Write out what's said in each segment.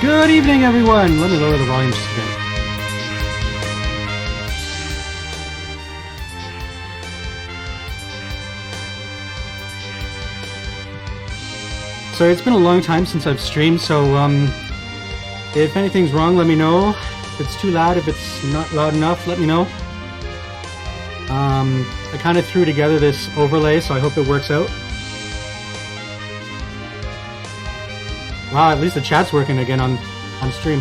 Good evening, everyone. Let me lower the volume just a bit. So it's been a long time since I've streamed, so if anything's wrong, let me know. If it's too loud, if it's not loud enough, let me know. I kind of threw together this overlay, so I hope it works out. Wow, at least the chat's working again on stream.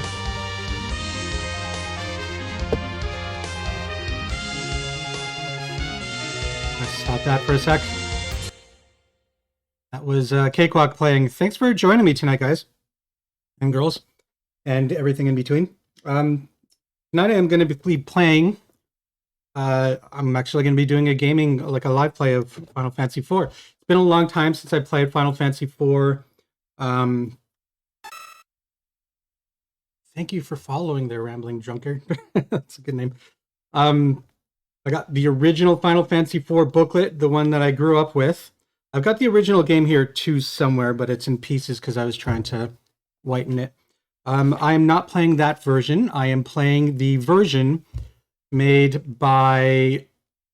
Let's stop that for a sec. That was Cakewalk playing. Thanks for joining me tonight, guys and girls, and everything in between. Tonight I'm going to be playing. I'm actually going to be doing a gaming, like a live play of Final Fantasy IV. It's been a long time since I played Final Fantasy IV. Thank you for following there, Rambling Drunkard. That's a good name. I got the original Final Fantasy IV booklet, the one that I grew up with. I've got the original game here too somewhere, but it's in pieces because I was trying to whiten it. I am not playing that version. I am playing the version made by,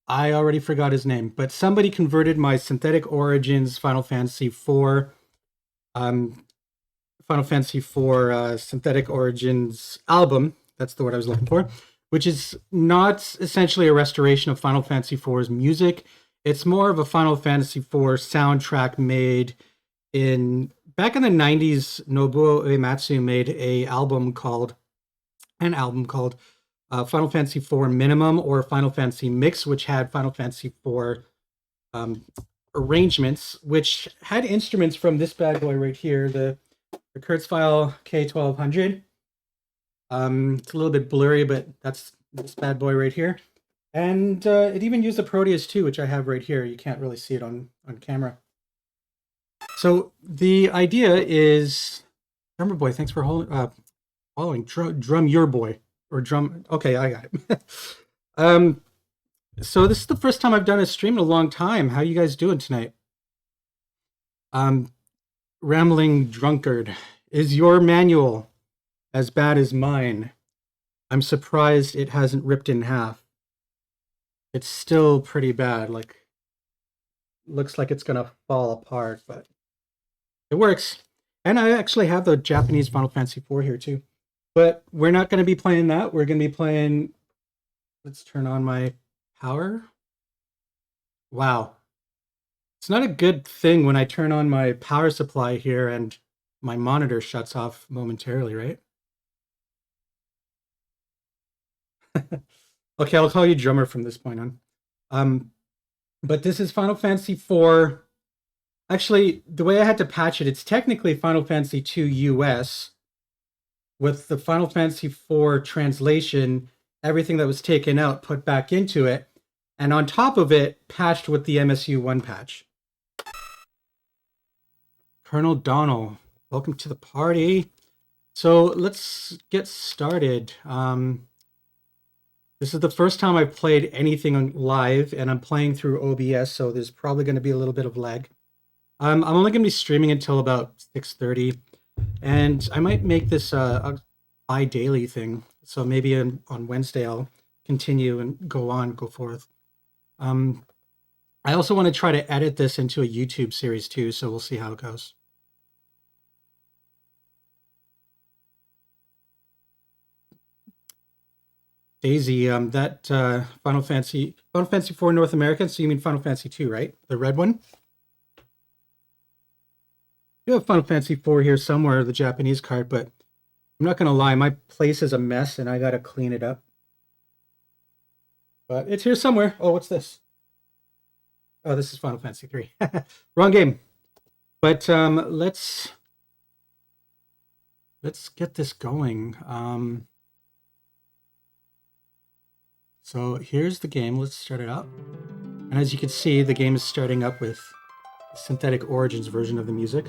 I already forgot his name, but somebody converted my Synthetic Origins Final Fantasy IV, Final Fantasy IV Synthetic Origins album, that's the word I was looking for, which is not essentially a restoration of Final Fantasy IV's music. It's more of a Final Fantasy IV soundtrack made back in the 90s. Nobuo Uematsu made an album called Final Fantasy IV Minimum or Final Fantasy Mix, which had Final Fantasy IV arrangements, which had instruments from this bad boy right here, the Kurzweil K1200. It's a little bit blurry, but that's this bad boy right here. And it even used the Proteus 2, which I have right here. You can't really see it on camera. So the idea is, Drummer Boy, thanks for following. Drum Your Boy. Or Drum, okay, I got it. So this is the first time I've done a stream in a long time. How you guys doing tonight? Rambling Drunkard, is your manual as bad as mine? I'm surprised it hasn't ripped in half. It's still pretty bad, like, looks like it's gonna fall apart, but it works. And I actually have the Japanese Final Fantasy IV here too. But we're not gonna be playing that. We're gonna be playing, let's turn on my power. Wow. It's not a good thing when I turn on my power supply here and my monitor shuts off momentarily, right? Okay, I'll call you Drummer from this point on. But this is Final Fantasy IV. Actually, the way I had to patch it, it's technically Final Fantasy II US. With the Final Fantasy IV translation, everything that was taken out put back into it. And on top of it, patched with the MSU-1 patch. Colonel Donnell, welcome to the party. So let's get started. This is the first time I've played anything live, and I'm playing through OBS, so there's probably going to be a little bit of lag. I'm only going to be streaming until about 6:30, and I might make this a bi-daily thing. So maybe on Wednesday I'll continue and go forth. I also want to try to edit this into a YouTube series too, so we'll see how it goes. Daisy, that Final Fantasy IV North American, so you mean Final Fantasy II, right? The red one? You have Final Fantasy IV here somewhere, the Japanese card, but I'm not going to lie, my place is a mess and I got to clean it up. But it's here somewhere. Oh, what's this? Oh, this is Final Fantasy III. Wrong game. But let's get this going. So here's the game. Let's start it up. And as you can see, the game is starting up with the Synthetic Origins version of the music.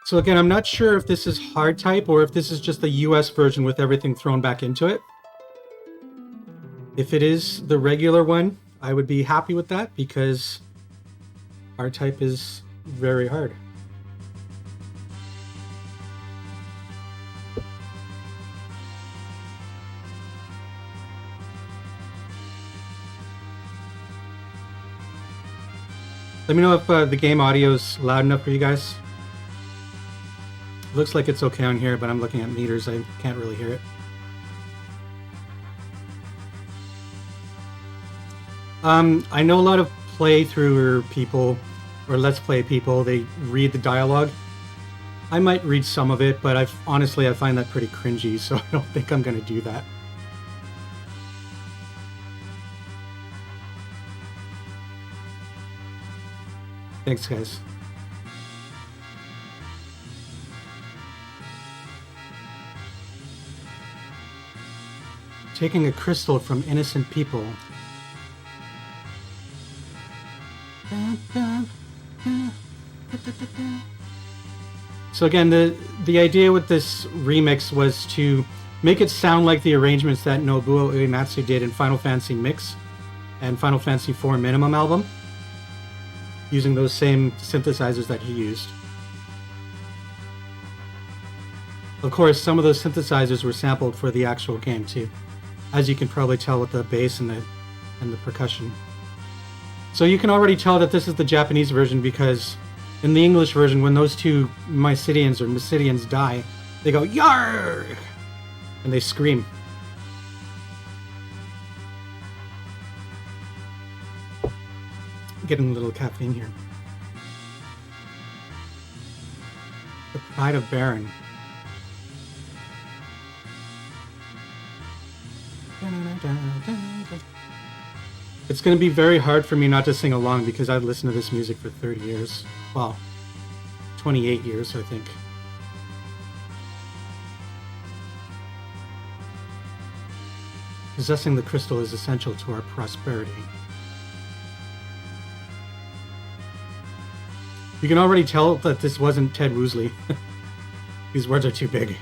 So again, I'm not sure if this is hard type or if this is just the US version with everything thrown back into it. If it is the regular one, I would be happy with that because R-Type is very hard. Let me know if the game audio is loud enough for you guys. Looks like it's okay on here, but I'm looking at meters. I can't really hear it. I know a lot of playthrough people, or let's play people, they read the dialogue. I might read some of it, but honestly I find that pretty cringy, so I don't think I'm going to do that. Thanks, guys. Taking a crystal from innocent people. So again, the idea with this remix was to make it sound like the arrangements that Nobuo Uematsu did in Final Fantasy Mix and Final Fantasy IV Minimum album, using those same synthesizers that he used. Of course, some of those synthesizers were sampled for the actual game too, as you can probably tell with the bass and the percussion. So you can already tell that this is the Japanese version, because in the English version, when those two Mysidians or Mysidians die, they go "Yarr!" and they scream. Getting a little caffeine here. The Pride of Baron. It's going to be very hard for me not to sing along, because I've listened to this music for 30 years. Well, 28 years, I think. Possessing the crystal is essential to our prosperity. You can already tell that this wasn't Ted Woosley. These words are too big.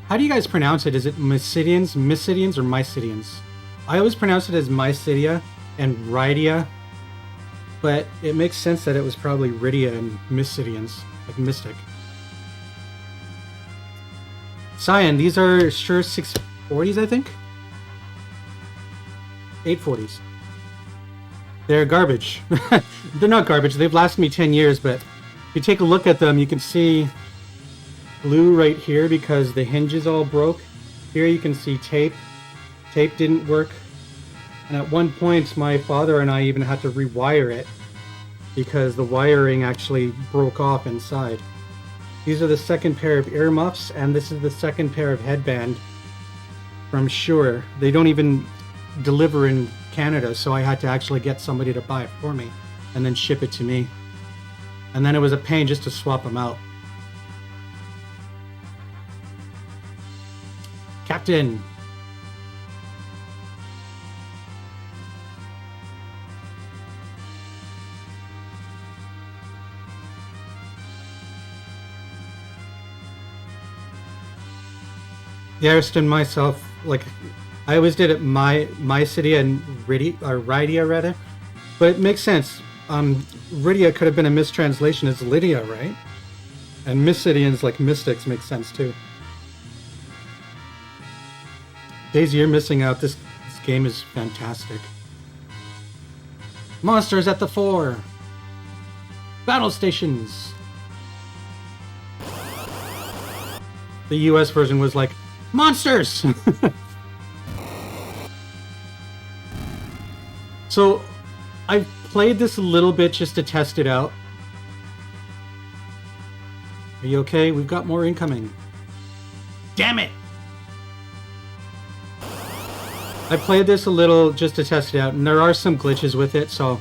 How do you guys pronounce it? Is it Mysidians, or Mysidians? I always pronounce it as Mysidia and Rydia, but it makes sense that it was probably Rydia and Mysidians, like Mystic. Cyan, these are sure 640s, I think? 840s. They're garbage. They're not garbage. They've lasted me 10 years, but if you take a look at them, you can see glue right here because the hinges all broke. Here you can see tape. Tape didn't work. And at one point, my father and I even had to rewire it because the wiring actually broke off inside. These are the second pair of earmuffs, and this is the second pair of headband from Shure. They don't even deliver in Canada, so I had to actually get somebody to buy it for me and then ship it to me. And then it was a pain just to swap them out. Captain! Yeah, and myself, like, I always did it Mysidia and Rydia rather, but it makes sense. Rydia could have been a mistranslation as Lydia, right? And Mysidians, like mystics, makes sense too. Daisy, you're missing out. This game is fantastic. Monsters at the fore. Battle stations. The US version was like, monsters! So, I played this a little bit just to test it out. Are you okay? We've got more incoming. Damn it! I played this a little just to test it out, and there are some glitches with it, so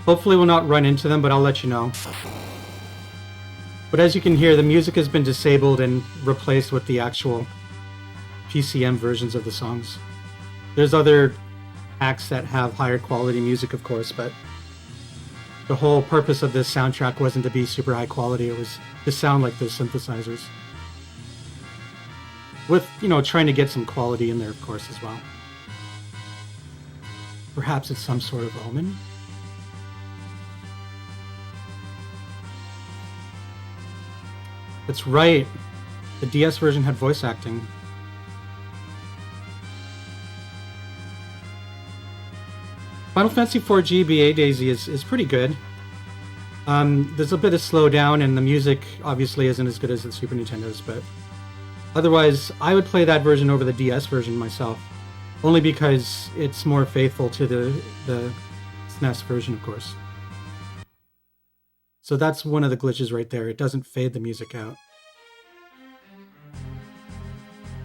hopefully we'll not run into them, but I'll let you know. But as you can hear, the music has been disabled and replaced with the actual PCM versions of the songs. There's other acts that have higher quality music, of course, but the whole purpose of this soundtrack wasn't to be super high quality. It was to sound like those synthesizers. With, you know, trying to get some quality in there, of course, as well. Perhaps it's some sort of omen? That's right. The DS version had voice acting. Final Fantasy IV GBA Daisy is pretty good. There's a bit of slowdown, and the music obviously isn't as good as the Super Nintendo's, but otherwise, I would play that version over the DS version myself. Only because it's more faithful to the SNES version, of course. So that's one of the glitches right there. It doesn't fade the music out.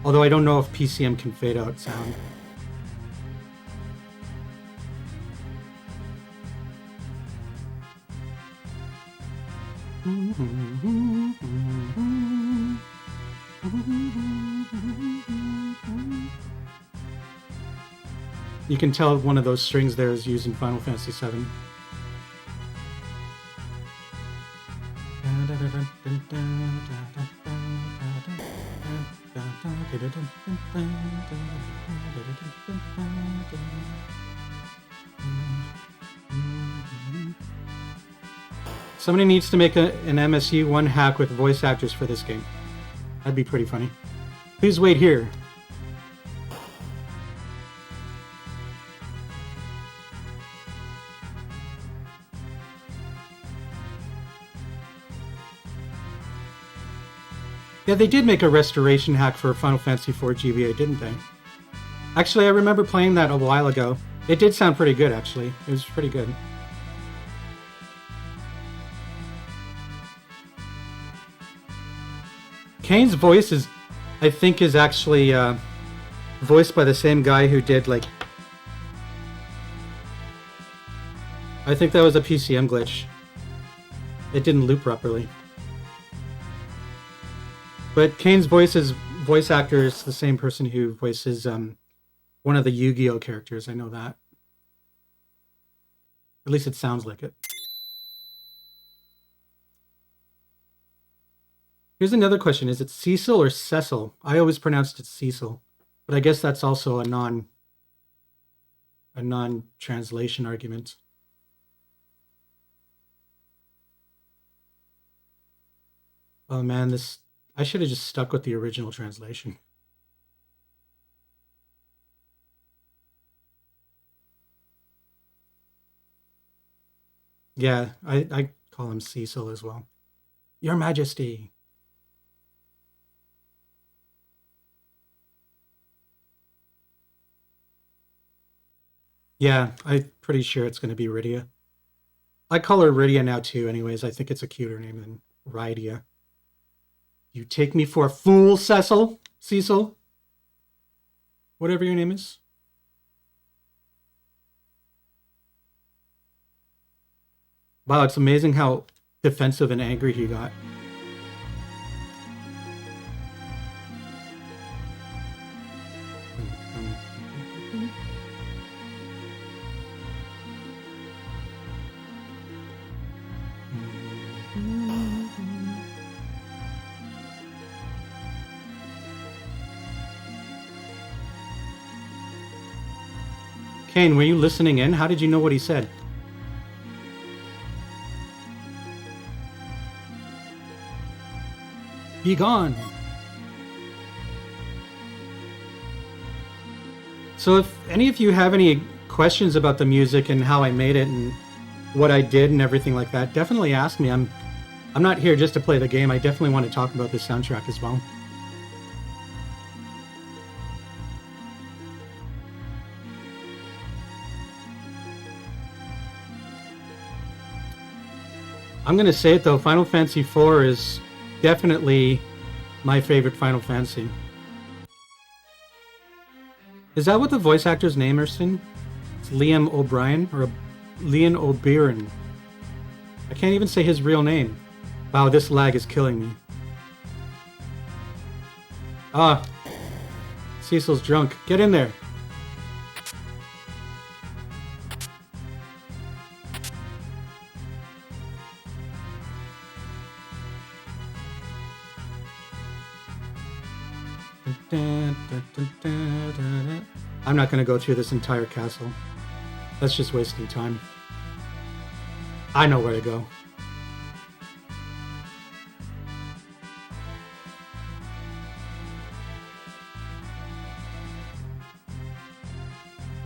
Although I don't know if PCM can fade out sound. You can tell one of those strings there is used in Final Fantasy VII. Somebody needs to make an MSU-1 hack with voice actors for this game. That'd be pretty funny. Please wait here. Yeah, they did make a restoration hack for Final Fantasy IV GBA, didn't they? Actually, I remember playing that a while ago. It did sound pretty good, actually. It was pretty good. Kane's voice is, I think, is actually voiced by the same guy who did, like... I think that was a PCM glitch. It didn't loop properly. But Kane's voice actor is the same person who voices one of the Yu-Gi-Oh characters. I know that. At least it sounds like it. Here's another question. Is it Cecil or Cecil? I always pronounced it Cecil. But I guess that's also a non-translation argument. Oh man, I should have just stuck with the original translation. Yeah, I call him Cecil as well. Your Majesty. Yeah, I'm pretty sure it's going to be Rydia. I call her Rydia now too, anyways. I think it's a cuter name than Rydia. You take me for a fool, Cecil? Cecil? Whatever your name is. Wow, it's amazing how defensive and angry he got. Kane, were you listening in? How did you know what he said? Be gone. So if any of you have any questions about the music and how I made it and what I did and everything like that, definitely ask me. I'm not here just to play the game. I definitely want to talk about the soundtrack as well. I'm going to say it though, Final Fantasy IV is definitely my favorite Final Fantasy. Is that what the voice actor's name is? It's Liam O'Brien or Leon O'Byrne. I can't even say his real name. Wow, this lag is killing me. Ah, Cecil's drunk. Get in there. I'm not going to go through this entire castle. That's just wasting time. I know where to go.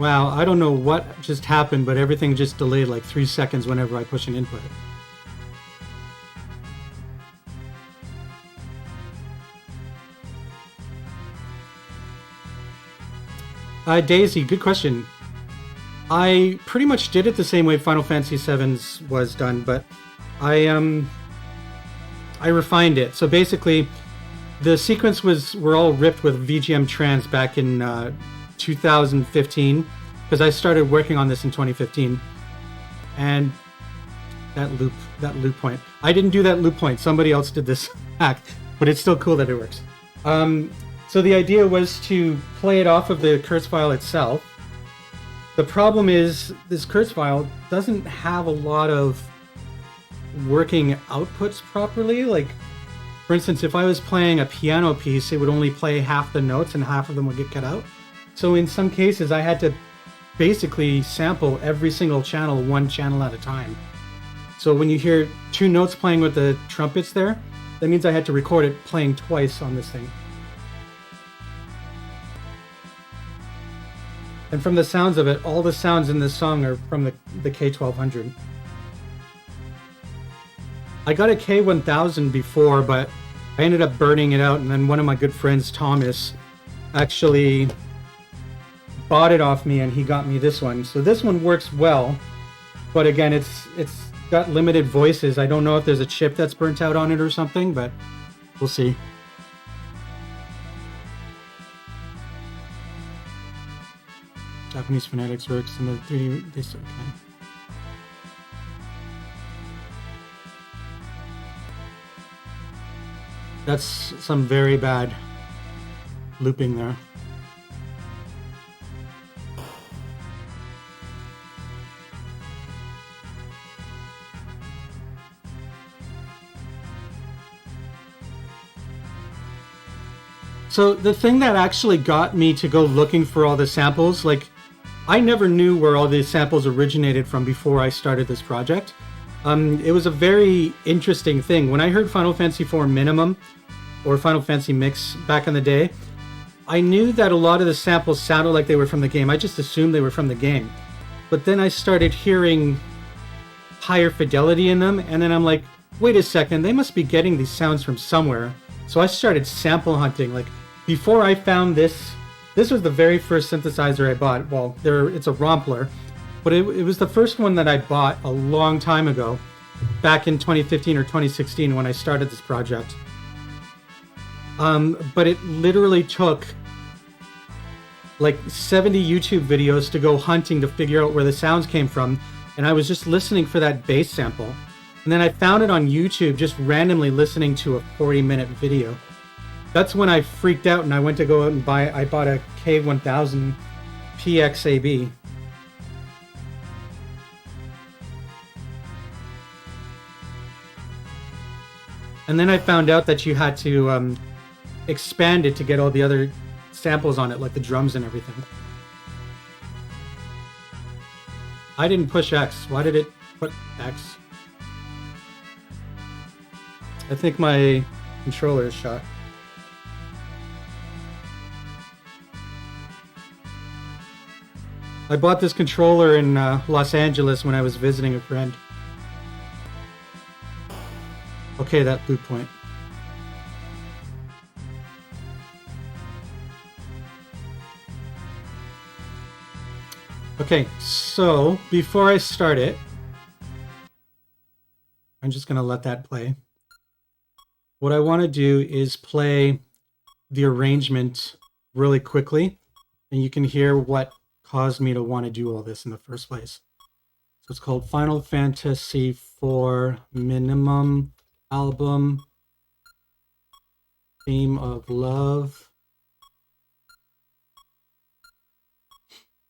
Wow, I don't know what just happened, but everything just delayed like 3 seconds whenever I push an input. Daisy, good question. I pretty much did it the same way Final Fantasy VII's was done, but I refined it. So basically, the sequence were all ripped with VGM trans back in 2015, because I started working on this in 2015, and that loop point. I didn't do that loop point. Somebody else did this hack, but it's still cool that it works. So the idea was to play it off of the curse file itself. The problem is this curse file doesn't have a lot of working outputs properly. Like, for instance, if I was playing a piano piece, it would only play half the notes and half of them would get cut out. So in some cases, I had to basically sample every single channel, one channel at a time. So when you hear 2 notes playing with the trumpets there, that means I had to record it playing twice on this thing. And from the sounds of it, all the sounds in this song are from the K1200. I got a K1000 before, but I ended up burning it out, and then one of my good friends, Thomas, actually bought it off me, and he got me this one. So this one works well, but again, it's got limited voices. I don't know if there's a chip that's burnt out on it or something, but we'll see. Japanese phonetics works in the 3D. This okay. That's some very bad looping there. So the thing that actually got me to go looking for all the samples, like, I never knew where all these samples originated from before I started this project. It was a very interesting thing. When I heard Final Fantasy IV Minimum or Final Fantasy Mix back in the day, I knew that a lot of the samples sounded like they were from the game. I just assumed they were from the game. But then I started hearing higher fidelity in them, and then I'm like, wait a second, they must be getting these sounds from somewhere. So I started sample hunting. Like, before I found this was the very first synthesizer I bought. Well, it's a Rompler, but it was the first one that I bought a long time ago, back in 2015 or 2016 when I started this project. But it literally took like 70 YouTube videos to go hunting to figure out where the sounds came from, and I was just listening for that bass sample. And then I found it on YouTube, just randomly listening to a 40-minute video. That's when I freaked out and I went to go out and I bought a K1000 PXAB. And then I found out that you had to expand it to get all the other samples on it, like the drums and everything. I didn't push X. Why did it put X? I think my controller is shot. I bought this controller in Los Angeles when I was visiting a friend. Okay, that loop point. Okay, so before I start it, I'm just gonna let that play. What I want to do is play the arrangement really quickly, and you can hear what caused me to want to do all this in the first place. So it's called Final Fantasy IV Minimum Album Theme of Love.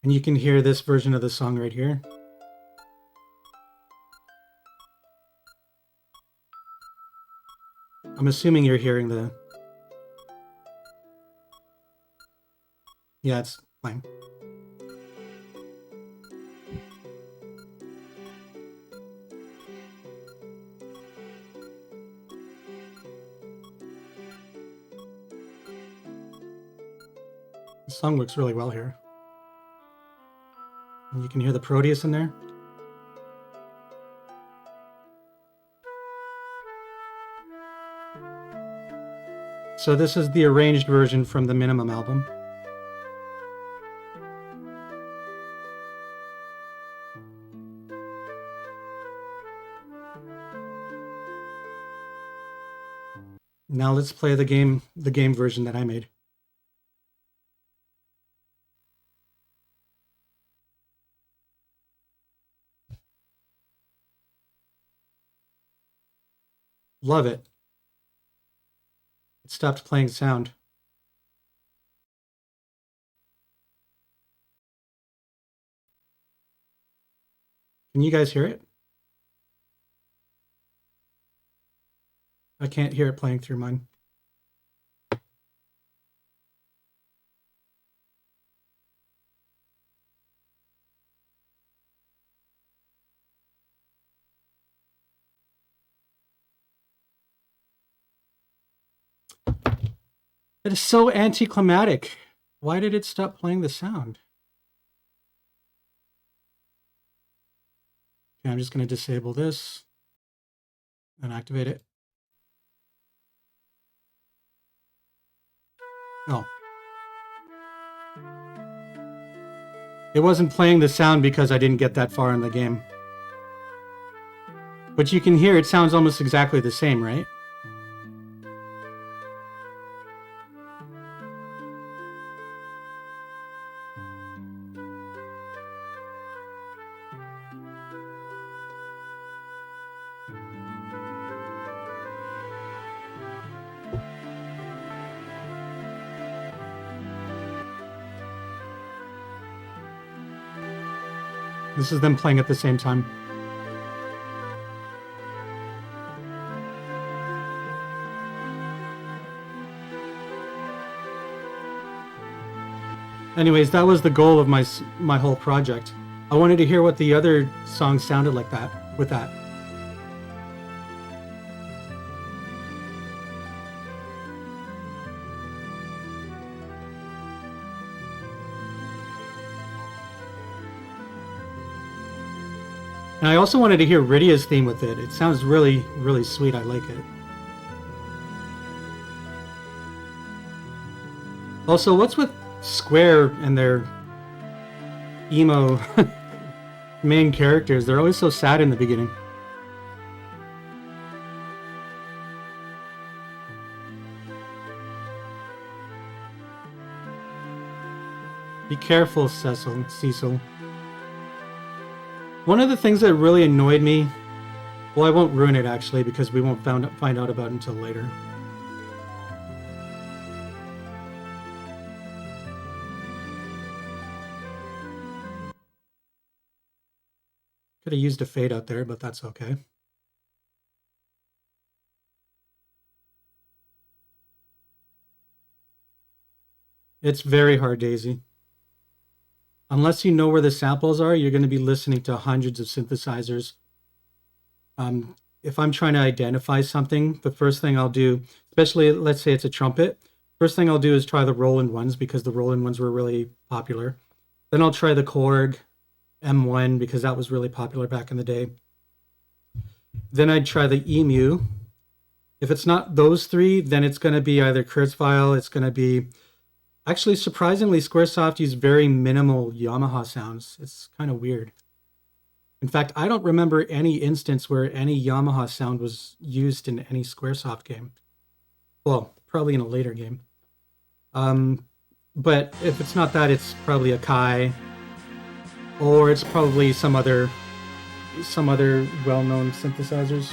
And you can hear this version of the song right here. I'm assuming you're hearing the... Yeah, it's playing. The song works really well here. And you can hear the Proteus in there. So this is the arranged version from the Minimum album. Now let's play the game version that I made. Love it. It stopped playing sound. Can you guys hear it? I can't hear it playing through mine. It is so anticlimactic. Why did it stop playing the sound? Okay, I'm just going to disable this and activate it. Oh. It wasn't playing the sound because I didn't get that far in the game. But you can hear it sounds almost exactly the same, right? This is them playing at the same time. Anyways, that was the goal of my whole project. I wanted to hear what the other songs sounded like with that. And I also wanted to hear Rydia's theme with it. It sounds really, really sweet. I like it. Also, what's with Square and their emo main characters? They're always so sad in the beginning. Be careful, Cecil. One of the things that really annoyed me, well, I won't ruin it actually because we won't find out about it until later. Could have used a fade out there, but that's okay. It's very hard, Daisy. Unless you know where the samples are, you're going to be listening to hundreds of synthesizers. If I'm trying to identify something, the first thing I'll do, especially let's say it's a trumpet, first thing I'll do is try the Roland ones because the Roland ones were really popular. Then I'll try the Korg M1 because that was really popular back in the day. Then I'd try the EMU. If it's not those three, then it's going to be either Kurzweil, it's going to be... Actually, surprisingly, Squaresoft used very minimal Yamaha sounds. It's kind of weird. In fact, I don't remember any instance where any Yamaha sound was used in any Squaresoft game. Well, probably in a later game. But if it's not that, it's probably a Kai, or it's probably some other well-known synthesizers.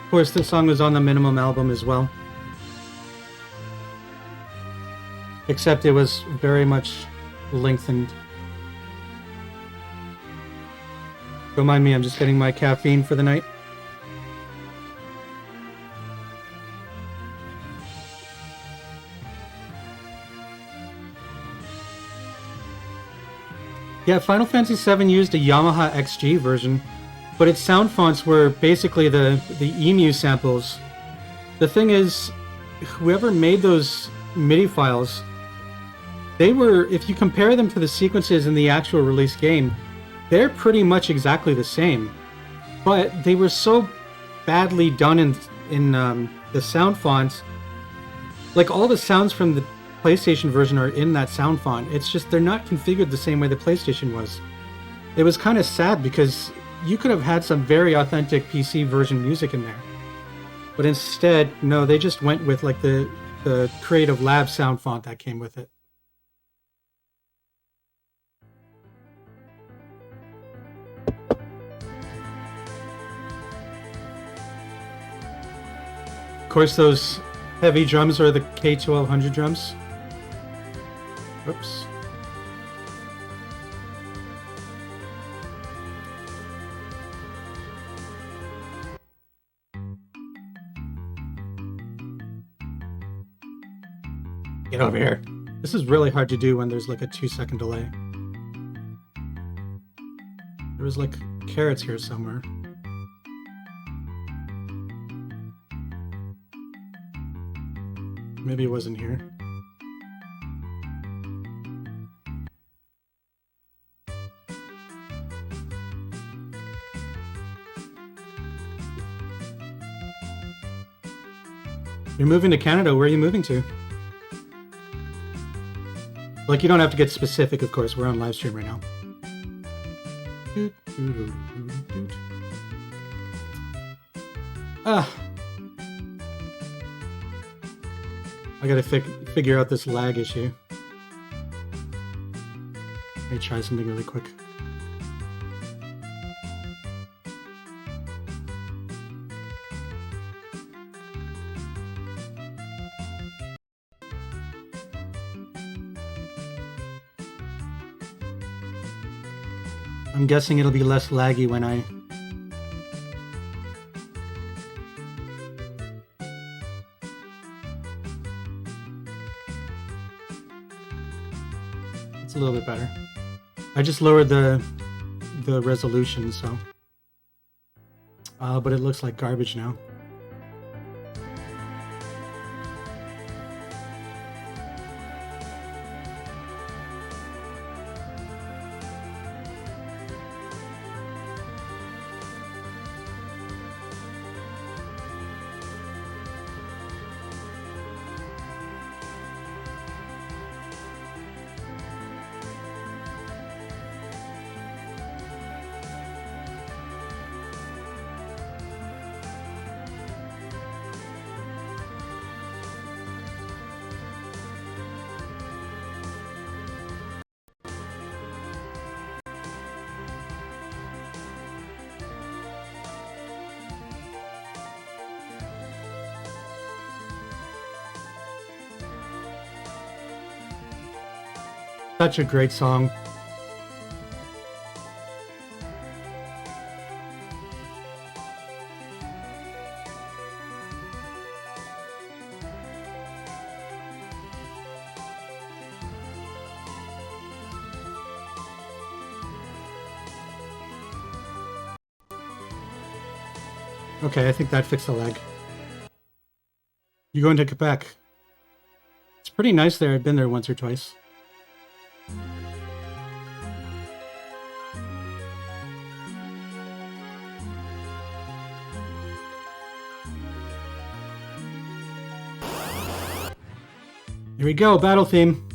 Of course, this song was on the Minimum album as well. Except it was very much lengthened. Don't mind me, I'm just getting my caffeine for the night. Yeah, Final Fantasy VII used a Yamaha XG version, but its sound fonts were basically the EMU samples. The thing is, whoever made those MIDI files, they were, if you compare them to the sequences in the actual release game, they're pretty much exactly the same. But they were so badly done in the sound fonts. Like, all the sounds from the PlayStation version are in that sound font. It's just they're not configured the same way the PlayStation was. It was kind of sad because you could have had some very authentic PC version music in there. But instead, no, they just went with like the Creative Lab sound font that came with it. Of course, those heavy drums are the K1200 drums. Oops. Get over here. This is really hard to do when there's like a 2-second delay. There was like carrots here somewhere. Maybe it wasn't here. You're moving to Canada. Where are you moving to? Like, you don't have to get specific, of course. We're on live stream right now. I gotta figure out this lag issue. Let me try something really quick. I'm guessing it'll be less laggy when I... It's a little bit better. I just lowered the resolution, so... but it looks like garbage now. Such a great song. Okay, I think that fixed the lag. You going to Quebec? It's pretty nice there. I've been there once or twice. Here we go, battle theme.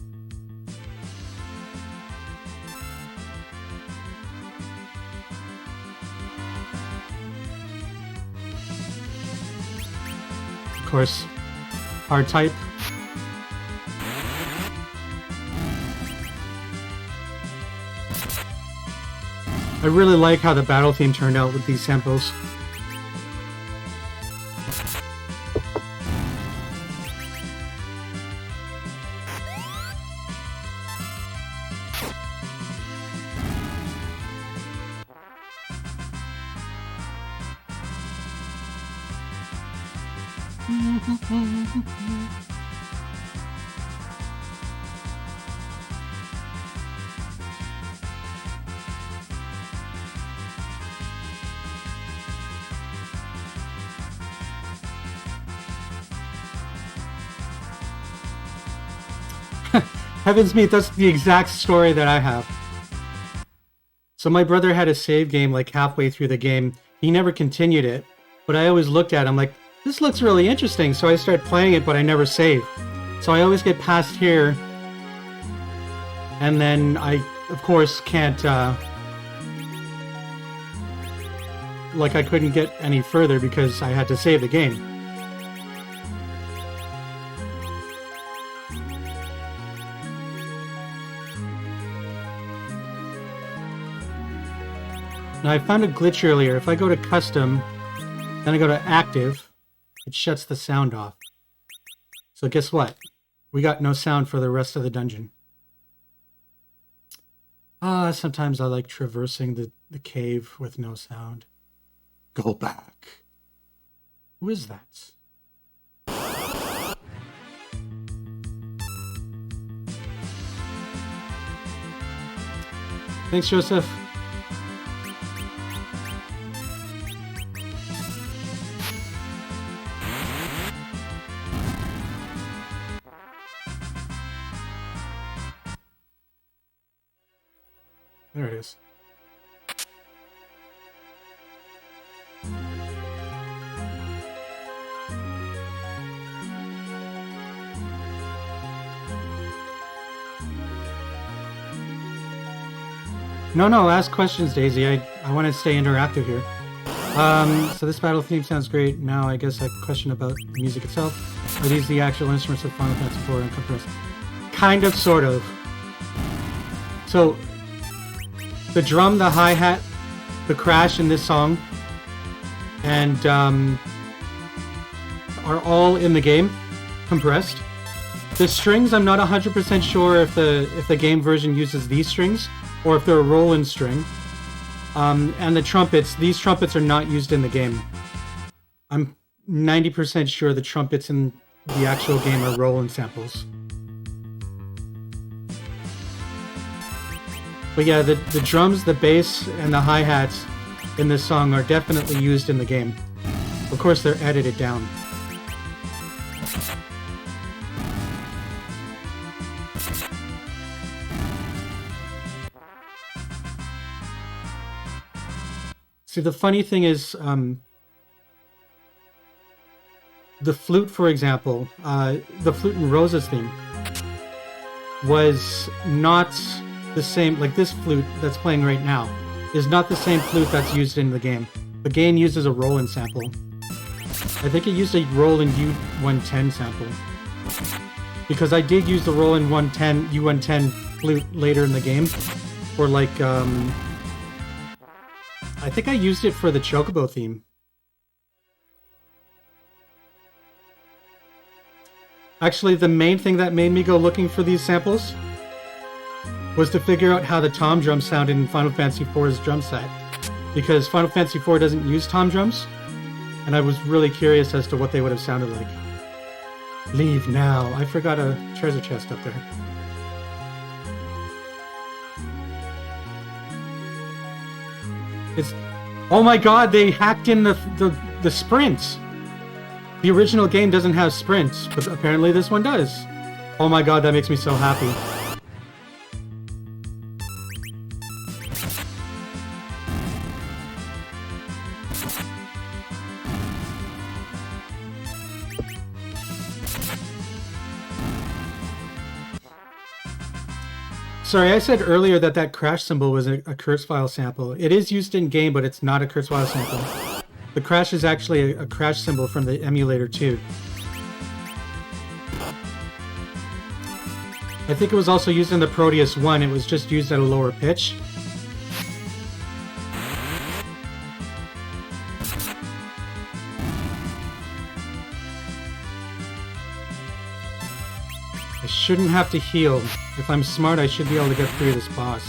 Of course, hard type. I really like how the battle theme turned out with these samples. Heaven's Meat, that's the exact story that I have. So my brother had a save game like halfway through the game. He never continued it, but I always looked at it. I'm like, this looks really interesting. So I started playing it, but I never saved. So I always get past here. And then I, of course, can't, like I couldn't get any further because I had to save the game. Now I found a glitch earlier. If I go to custom, then I go to active, it shuts the sound off. So guess what? We got no sound for the rest of the dungeon. Sometimes I like traversing the cave with no sound. Go back. Who is that? Thanks, Joseph. There it is. No, ask questions, Daisy. I want to stay interactive here. So this battle theme sounds great. Now I guess a question about the music itself. Are these the actual instruments of Final Fantasy IV and compressed? Kind of, sort of. So the drum, the hi-hat, the crash in this song, and are all in the game, compressed. The strings, I'm not 100% sure if the game version uses these strings, or if they're a roll-in string. And the trumpets, these trumpets are not used in the game. I'm 90% sure the trumpets in the actual game are roll-in samples. But yeah, the drums, the bass, and the hi-hats in this song are definitely used in the game. Of course, they're edited down. See, the funny thing is, the flute, for example, the flute in Rosa's theme was not the same, like this flute that's playing right now is not the same flute that's used in the game. The game uses a roll-in sample. I think it used a roll-in U110 sample. Because I did use the roll-in U110 flute later in the game for like, I think I used it for the Chocobo theme. Actually, the main thing that made me go looking for these samples was to figure out how the tom drum sounded in Final Fantasy IV's drum set. Because Final Fantasy IV doesn't use tom drums, and I was really curious as to what they would have sounded like. Leave now. I forgot a treasure chest up there. It's... Oh my god, they hacked in the sprints! The original game doesn't have sprints, but apparently this one does. Oh my god, that makes me so happy. Sorry, I said earlier that crash symbol was a curse file sample. It is used in game, but it's not a curse file sample. The crash is actually a crash symbol from the emulator too. I think it was also used in the Proteus 1, it was just used at a lower pitch. I shouldn't have to heal. If I'm smart, I should be able to get through this boss.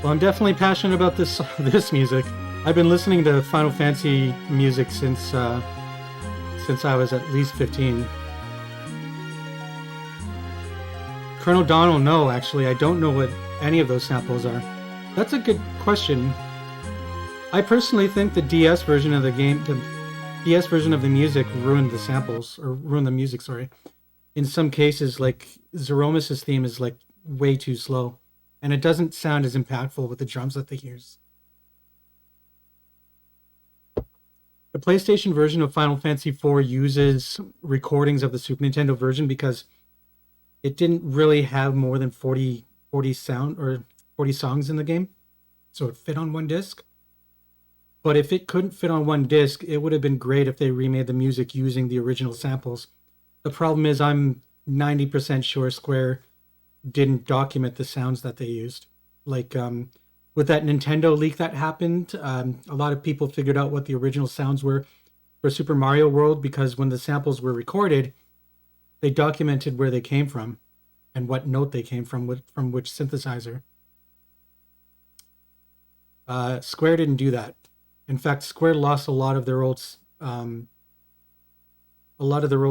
Well, I'm definitely passionate about this music. I've been listening to Final Fantasy music since I was at least 15. Colonel Donald, no, actually, I don't know any of those samples are? That's a good question. I personally think the DS version of the game, the DS version of the music ruined the samples, or ruined the music, sorry. In some cases, like Zeromus' theme is like way too slow, and it doesn't sound as impactful with the drums that they use. The PlayStation version of Final Fantasy IV uses recordings of the Super Nintendo version because it didn't really have more than 40 songs in the game, so it fit on one disc. But if it couldn't fit on one disc, it would have been great if they remade the music using the original samples. The problem is I'm 90% sure Square didn't document the sounds that they used. Like with that Nintendo leak that happened, a lot of people figured out what the original sounds were for Super Mario World because when the samples were recorded, they documented where they came from and what note they came from which synthesizer. Square didn't do that. In fact, Square lost a lot of their old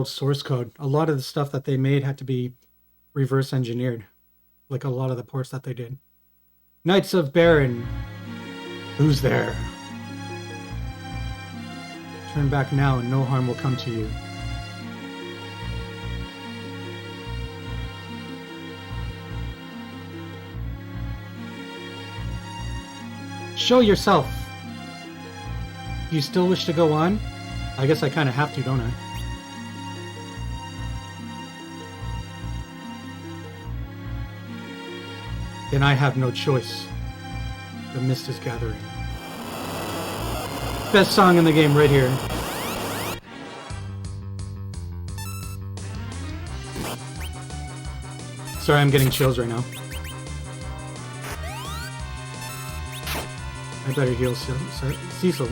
source code. A lot of the stuff that they made had to be reverse engineered, like a lot of the ports that they did. Knights of Baron. Who's there? Turn back now and no harm will come to you. Show yourself. You still wish to go on? I guess I kind of have to, don't I? Then I have no choice. The mist is gathering. Best song in the game right here. Sorry, I'm getting chills right now. I better heal Cecil.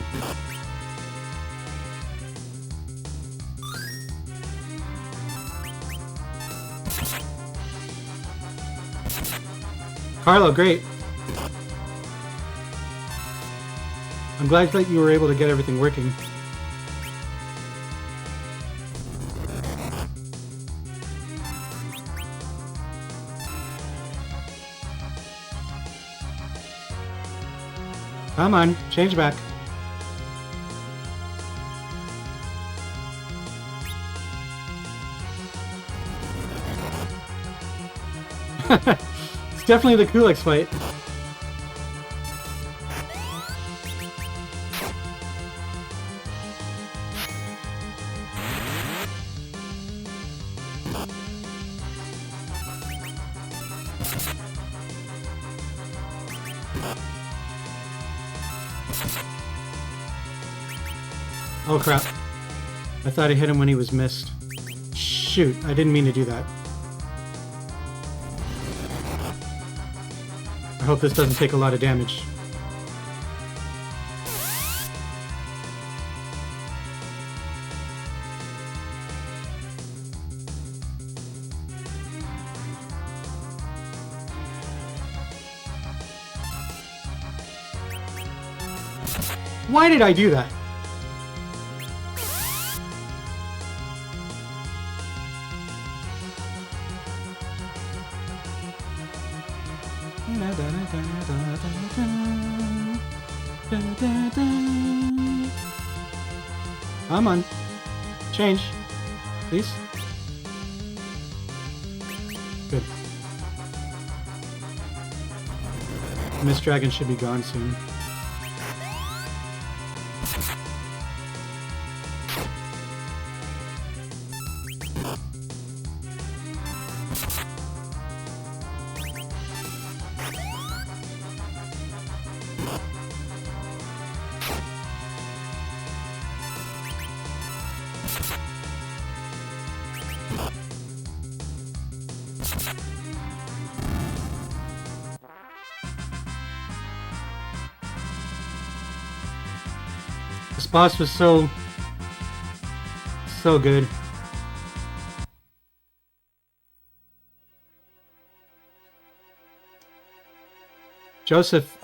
Carlo, great. I'm glad that you were able to get everything working. Come on, change back. It's definitely the Kulix fight. Oh crap. I thought I hit him when he was missed. Shoot, I didn't mean to do that. I hope this doesn't take a lot of damage. Why did I do that? Come on. Change. Please. Good. Miss Dragon should be gone soon. This boss was so good. Joseph,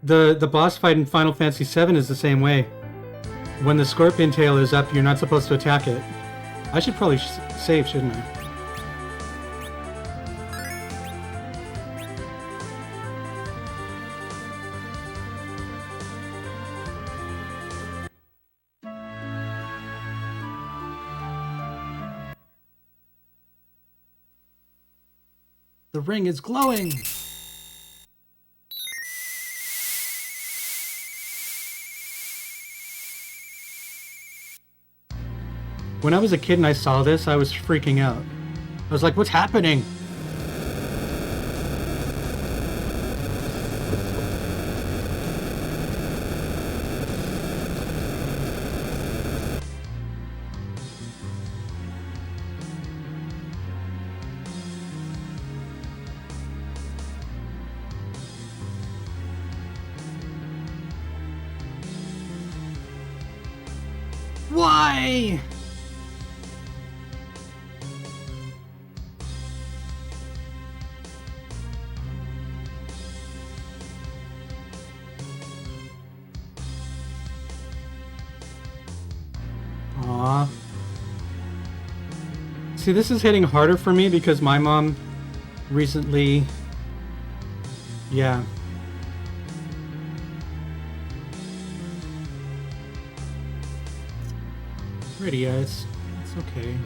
the boss fight in Final Fantasy VII is the same way. When the scorpion tail is up, you're not supposed to attack it. I should probably save, shouldn't I? The ring is glowing! When I was a kid and I saw this, I was freaking out. I was like, what's happening? Why? Aw. See, this is hitting harder for me because my mom recently... Yeah. Pretty, yeah, it's okay.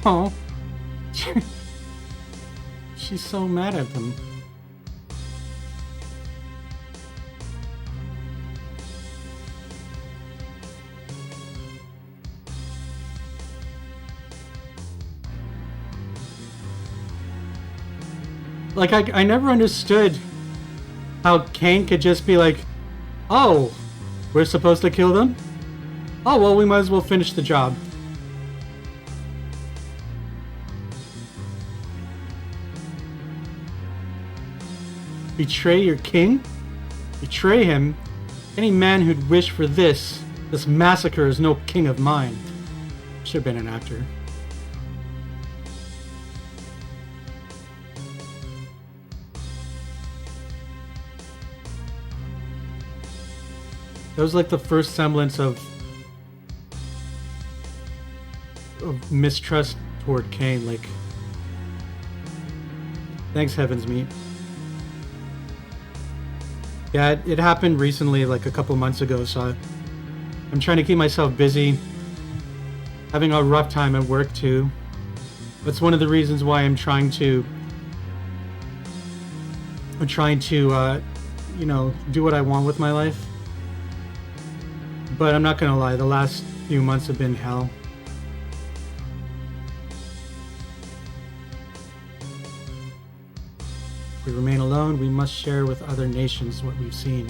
Oh. She's so mad at them. Like, I never understood how Cain could just be like, oh, we're supposed to kill them? Oh, well, we might as well finish the job. Betray your king? Betray him? Any man who'd wish for this massacre is no king of mine. Should have been an actor. That was like the first semblance of mistrust toward Cain. Like, thanks heavens, meat. Yeah, it happened recently, like a couple months ago, so I'm trying to keep myself busy. Having a rough time at work too. That's one of the reasons why I'm trying to you know, do what I want with my life. But I'm not gonna lie, the last few months have been hell. If we remain alone, we must share with other nations what we've seen,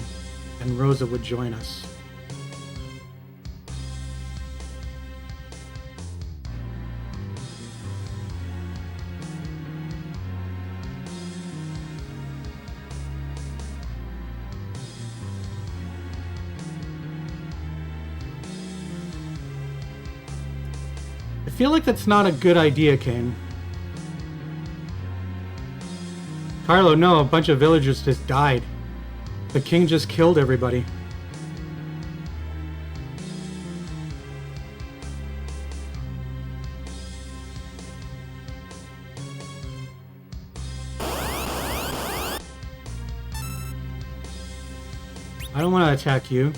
and Rosa would join us. I feel like that's not a good idea, Cain. Carlo, no, a bunch of villagers just died. The king just killed everybody. I don't want to attack you.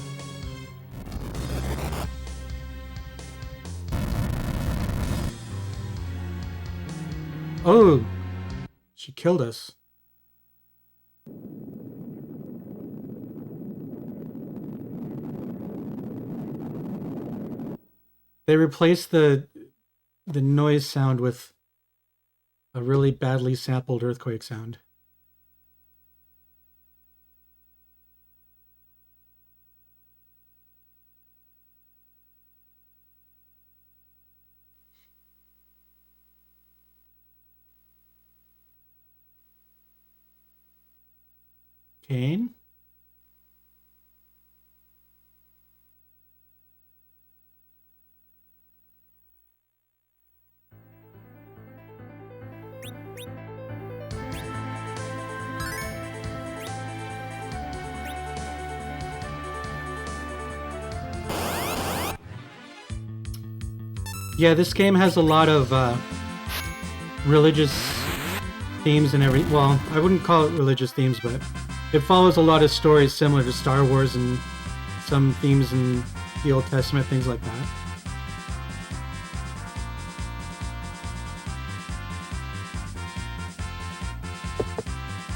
Oh, she killed us. They replaced the noise sound with a really badly sampled earthquake sound. Cain? Yeah, this game has a lot of religious themes and well, I wouldn't call it religious themes, but It follows a lot of stories similar to Star Wars and some themes in the Old Testament, things like that.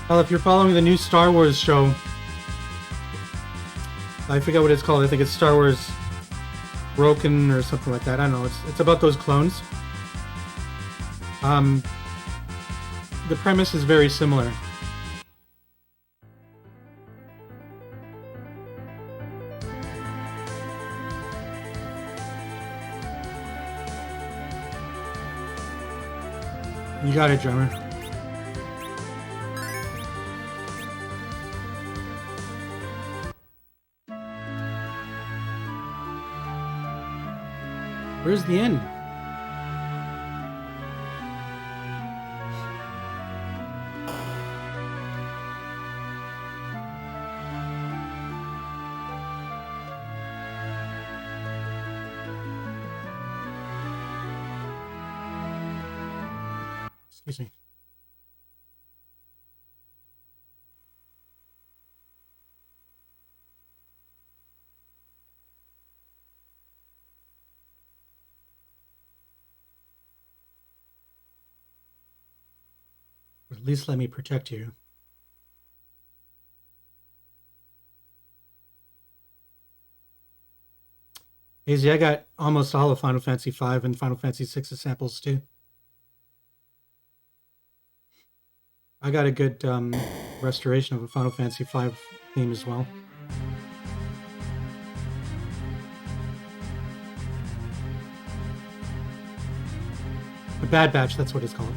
Well, if you're following the new Star Wars show, I forget what it's called. I think it's Star Wars Broken or something like that. I don't know. It's about those clones. The premise is very similar. You got it, drummer. Where's the end? Excuse me. Or at least let me protect you. Hazy, I got almost all of Final Fantasy V and Final Fantasy VI samples too. I got a good restoration of a Final Fantasy V theme as well. The Bad Batch, that's what it's called.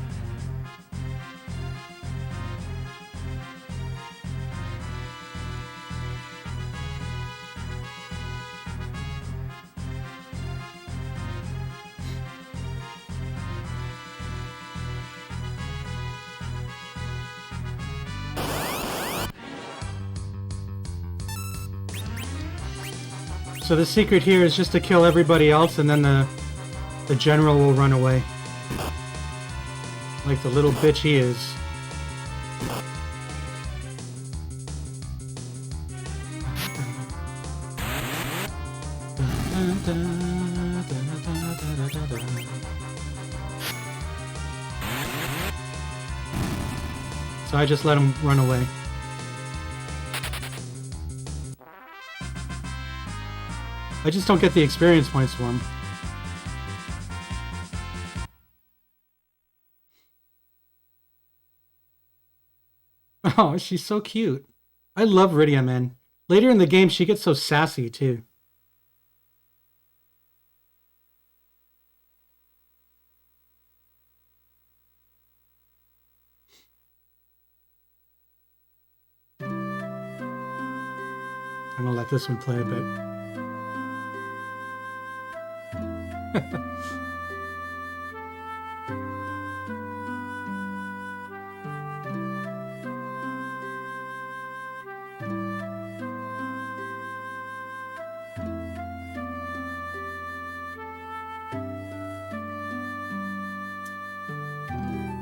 So the secret here is just to kill everybody else, and then the general will run away. Like the little bitch he is. So I just let him run away. I just don't get the experience points for him. Oh, she's so cute. I love Rydia, man. Later in the game, she gets so sassy, too. I'm gonna let this one play a bit.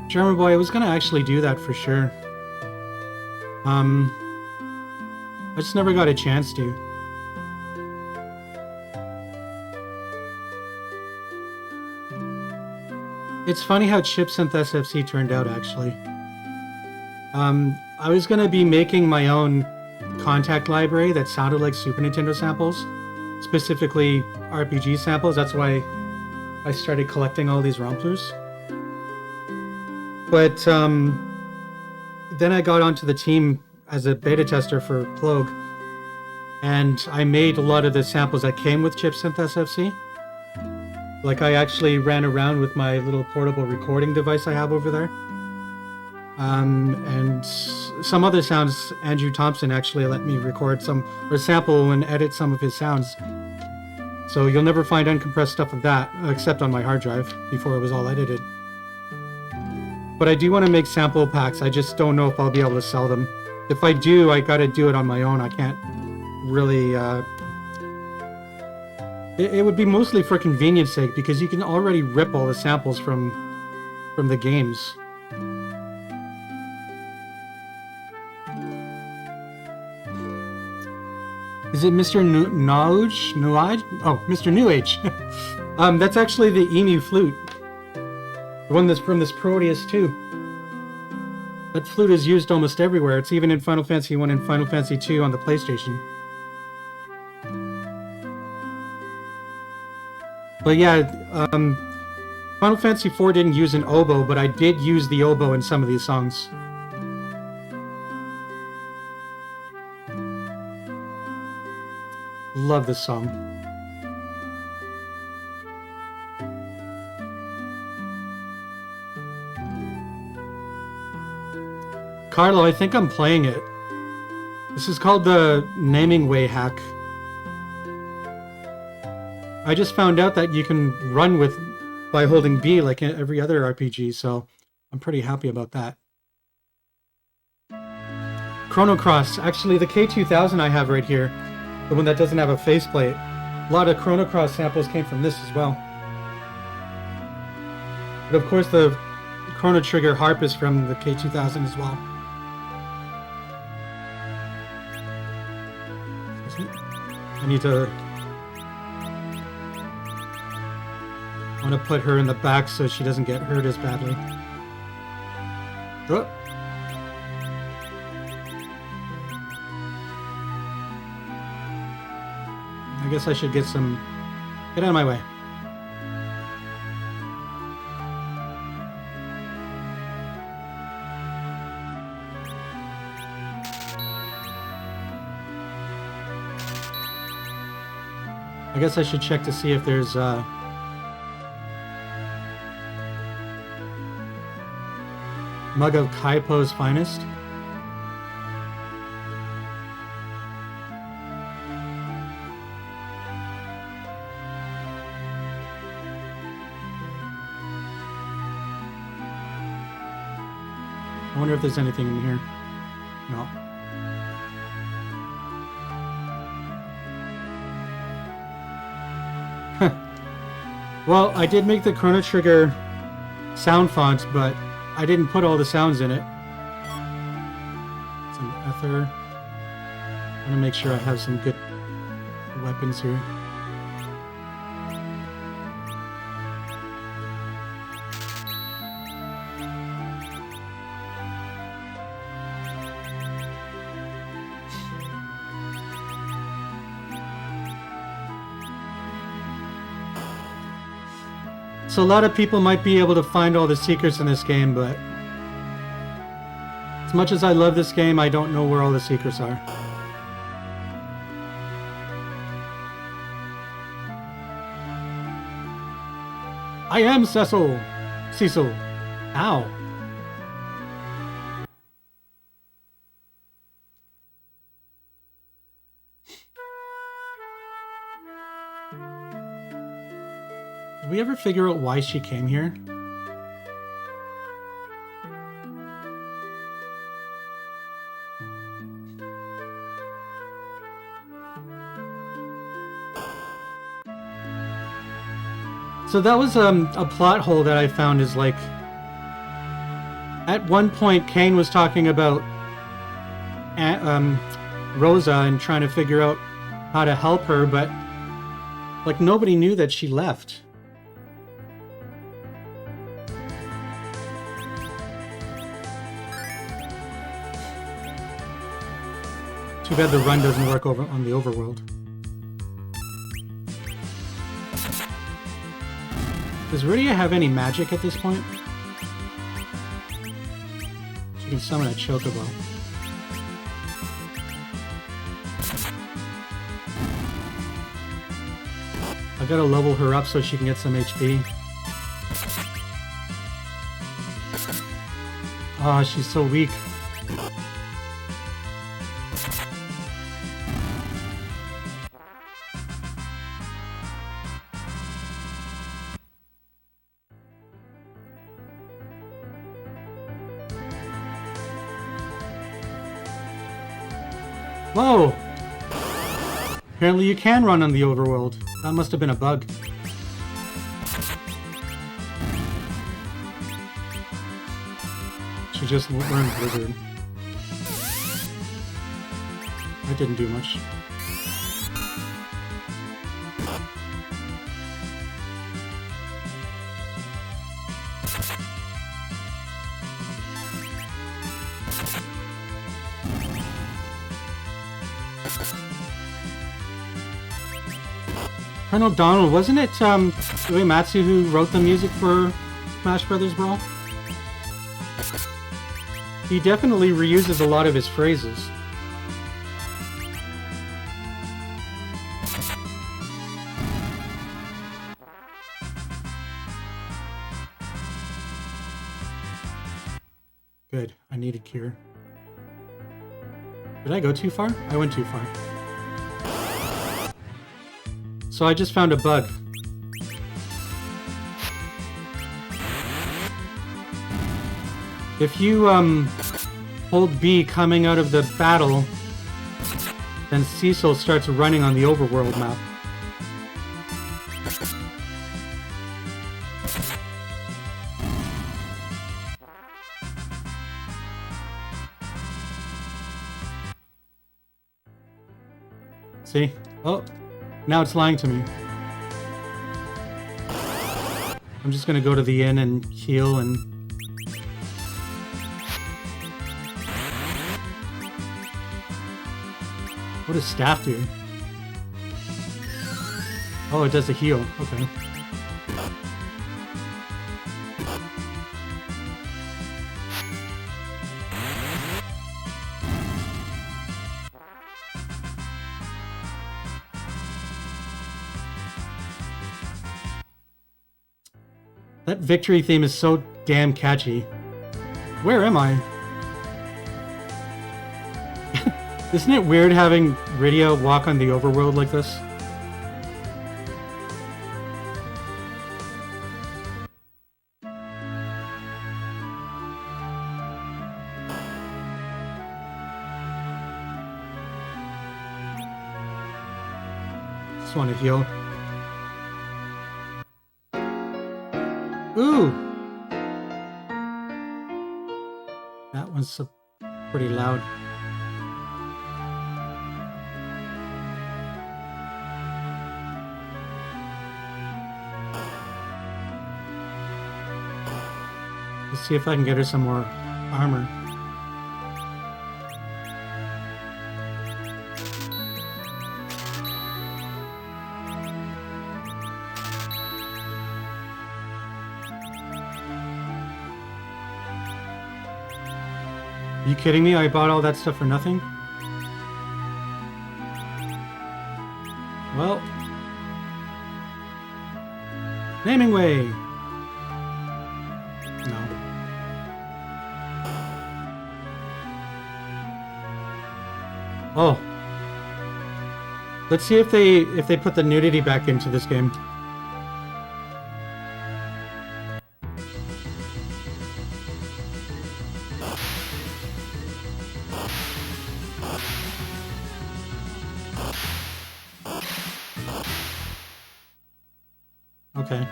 German Boy, I was gonna actually do that for sure. I just never got a chance to. It's funny how Chipsynth SFC turned out, actually. I was gonna be making my own contact library that sounded like Super Nintendo samples, specifically RPG samples. That's why I started collecting all these Romplers. But then I got onto the team as a beta tester for Plogue, and I made a lot of the samples that came with Chipsynth SFC. Like, I actually ran around with my little portable recording device I have over there. And some other sounds, Andrew Thompson actually let me record some, or sample and edit some of his sounds. So you'll never find uncompressed stuff of that, except on my hard drive, before it was all edited. But I do want to make sample packs. I just don't know if I'll be able to sell them. If I do, I gotta do it on my own. I can't really... It would be mostly for convenience sake, because you can already rip all the samples from the games. Is it Mr. Nuage? Oh, Mr. New Age. That's actually the emu flute. The one that's from this Proteus too. That flute is used almost everywhere. It's even in Final Fantasy 1 and Final Fantasy 2 on the PlayStation. But yeah, Final Fantasy 4 didn't use an oboe, but I did use the oboe in some of these songs. Love this song. Carlo, I think I'm playing it. This is called the Naming Way hack. I just found out that you can run with by holding B like in every other RPG, so I'm pretty happy about that. Chrono Cross, actually the K2000 I have right here, the one that doesn't have a faceplate. A lot of Chrono Cross samples came from this as well. But of course the Chrono Trigger harp is from the K2000 as well. I need to... I want to put her in the back so she doesn't get hurt as badly. Oh. I guess I should get some... Get out of my way. I guess I should check to see if there's mug of Kaipo's finest. I wonder if there's anything in here. No. Well, I did make the Chrono Trigger sound fonts, but I didn't put all the sounds in it. Some ether. I want to make sure I have some good weapons here. So a lot of people might be able to find all the secrets in this game, but as much as I love this game, I don't know where all the secrets are. I am Cecil. Cecil. Ow. Did we ever figure out why she came here? So that was a plot hole that I found, is like, at one point Kane was talking about Rosa and trying to figure out how to help her, but like nobody knew that she left. Too bad the run doesn't work over on the overworld. Does Rydia have any magic at this point? She can summon a Chocobo. I gotta level her up so she can get some HP. Ah, she's so weak. Whoa! Apparently you can run on the overworld. That must have been a bug. She just learned Blizzard. That didn't do much. Colonel Donald, wasn't it Uematsu who wrote the music for Smash Brothers Brawl? He definitely reuses a lot of his phrases. Good. I need a cure. Did I go too far? I went too far. So I just found a bug. If you hold B coming out of the battle, then Cecil starts running on the overworld map. See? Oh, now it's lying to me. I'm just gonna go to the inn and heal and... What does staff do? Oh, it does a heal. Okay. That victory theme is so damn catchy. Where am I? Isn't it weird having Rydia walk on the overworld like this? Just want to heal. Ooh! That one's pretty loud. Let's see if I can get her some more armor. Are you kidding me? I bought all that stuff for nothing? Well... Naming way! No. Oh. Let's see if they put the nudity back into this game. Okay.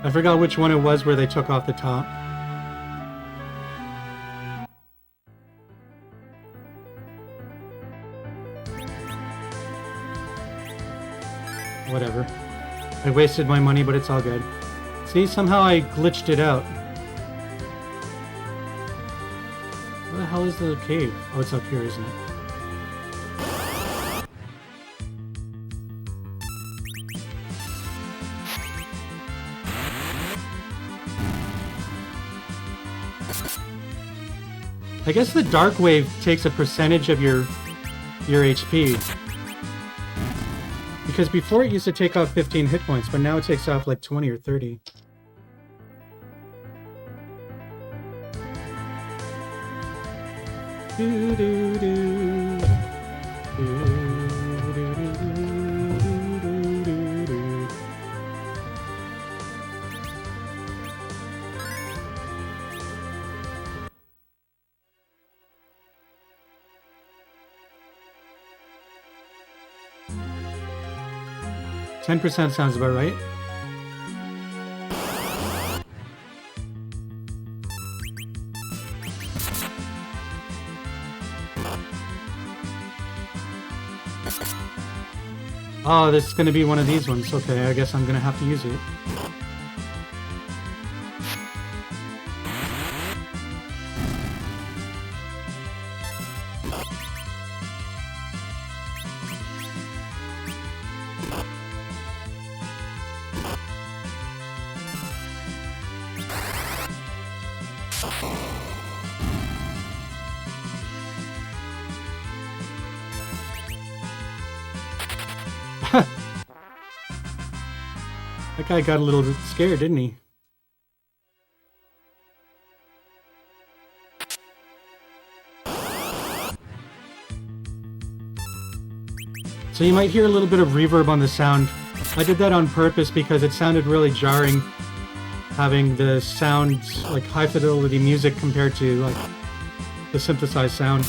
I forgot which one it was where they took off the top. Whatever. I wasted my money, but it's all good. See, somehow I glitched it out. Where the hell is the cave? Oh, it's up here, isn't it? I guess the dark wave takes a percentage of your HP. Because before it used to take off 15 hit points, but now it takes off like 20 or 30. Do, do, do. Do. 10% sounds about right. Oh, this is going to be one of these ones. Okay, I guess I'm going to have to use it. That guy got a little scared, didn't he? So you might hear a little bit of reverb on the sound. I did that on purpose because it sounded really jarring having the sound like high fidelity music compared to like the synthesized sound.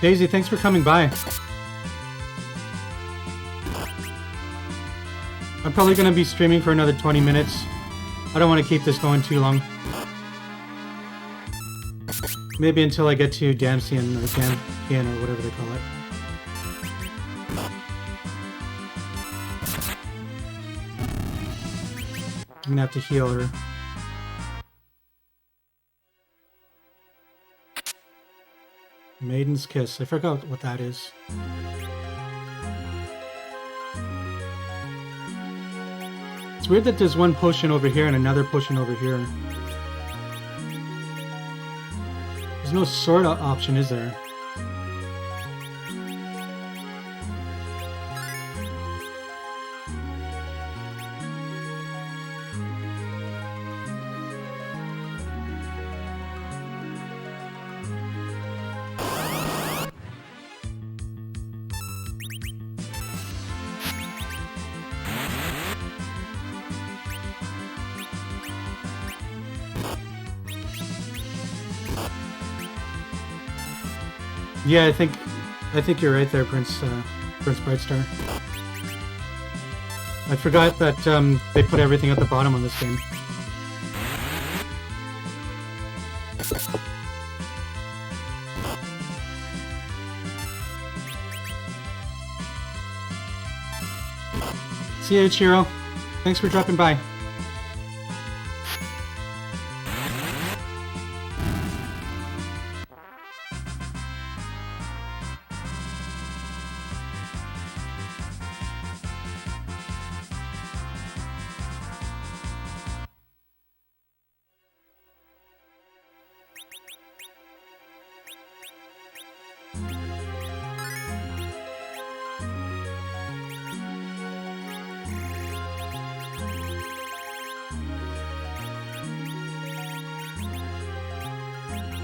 Daisy, thanks for coming by. I'm probably going to be streaming for another 20 minutes. I don't want to keep this going too long. Maybe until I get to Damsian or Dampian or whatever they call it. I'm going to have to heal her. Maiden's Kiss. I forgot what that is. It's weird that there's one potion over here and another potion over here. There's no sword option, is there? Yeah, I think you're right there, Prince Brightstar. I forgot that they put everything at the bottom on this game. See you, Ichiro. Thanks for dropping by.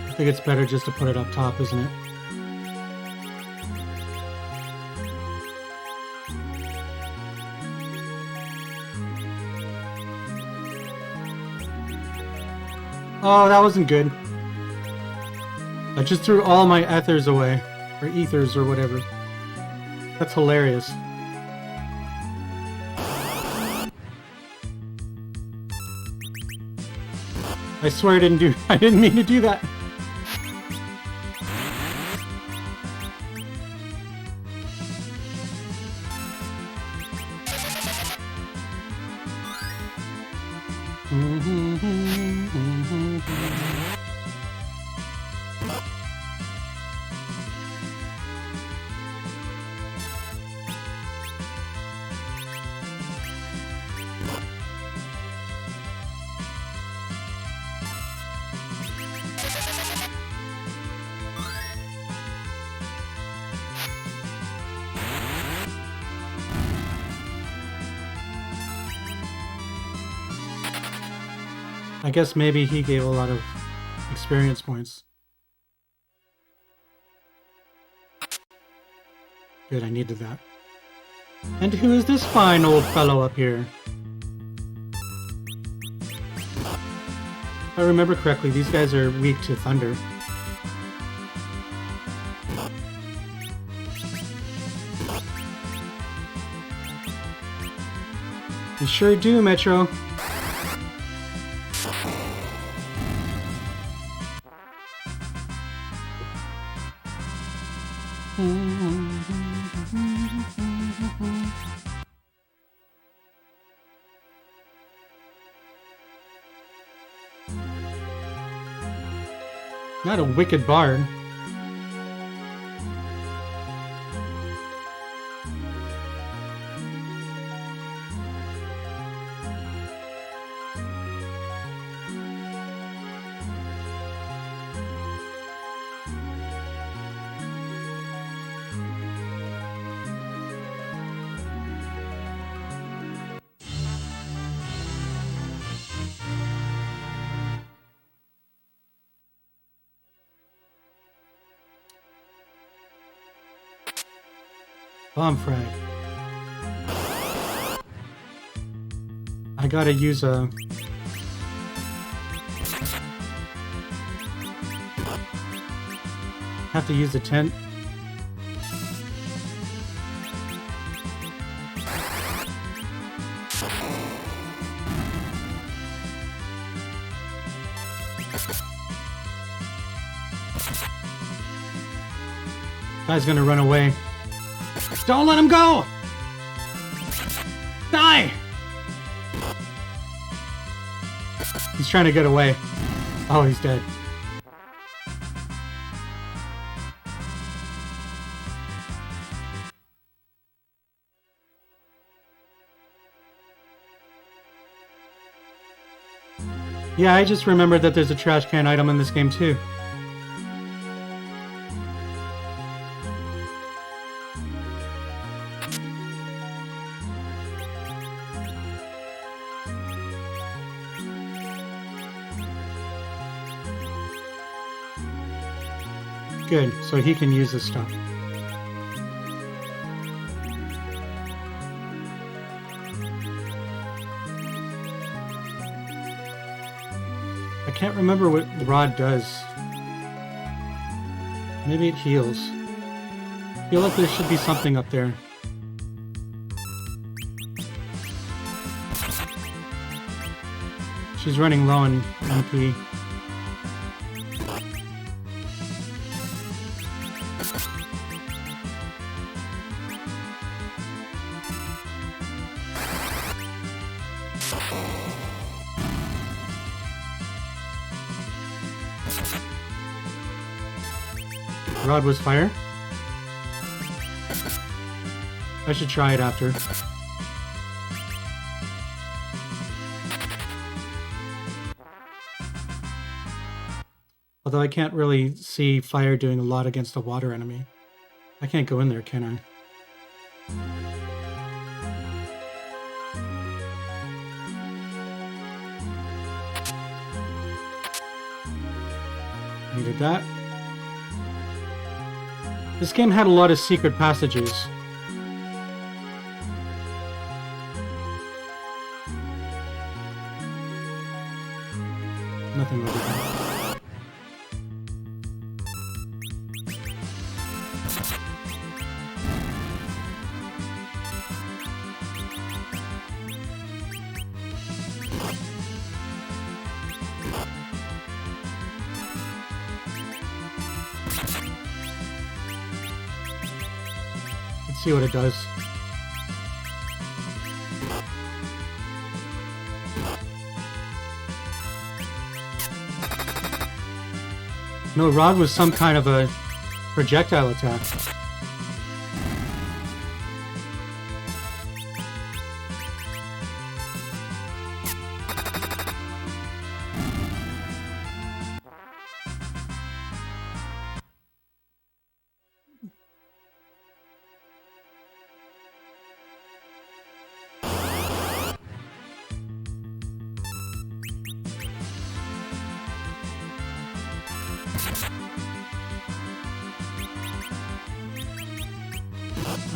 I think it's better just to put it up top, isn't it? Oh, that wasn't good. I just threw all my ethers away. Or ethers or whatever. That's hilarious. I swear I didn't mean to do that. I guess maybe he gave a lot of experience points. Good, I needed that. And who is this fine old fellow up here? If I remember correctly, these guys are weak to thunder. You sure do, Metro. Not a wicked bard. Bomb frag. I gotta use a... Have to use the tent. Guy's gonna run away. Don't let him go! Die! He's trying to get away. Oh, he's dead. Yeah, I just remembered that there's a trash can item in this game too. Good, so he can use this stuff. I can't remember what the rod does. Maybe it heals. I feel like there should be something up there. She's running low on MP. Rod was fire. I should try it after. Although I can't really see fire doing a lot against a water enemy. I can't go in there, can I? Needed that. This game had a lot of secret passages. Nothing really bad. Let's see what it does. No, rod was some kind of a projectile attack.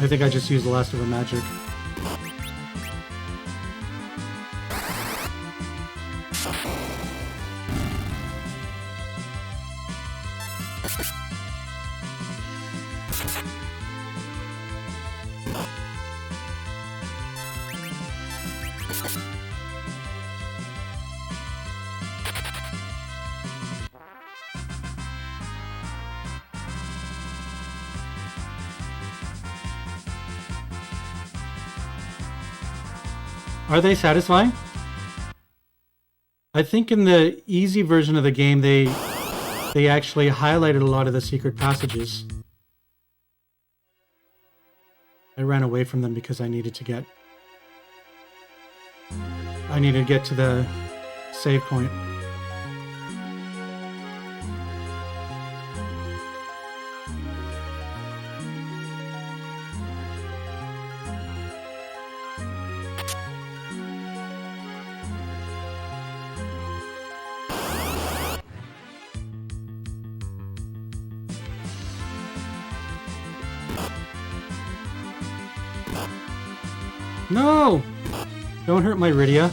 I think I just used the last of her magic. Are they satisfying? I think in the easy version of the game, they they actually highlighted a lot of the secret passages. I ran away from them because I needed to get to the save point. No! Don't hurt my Rydia.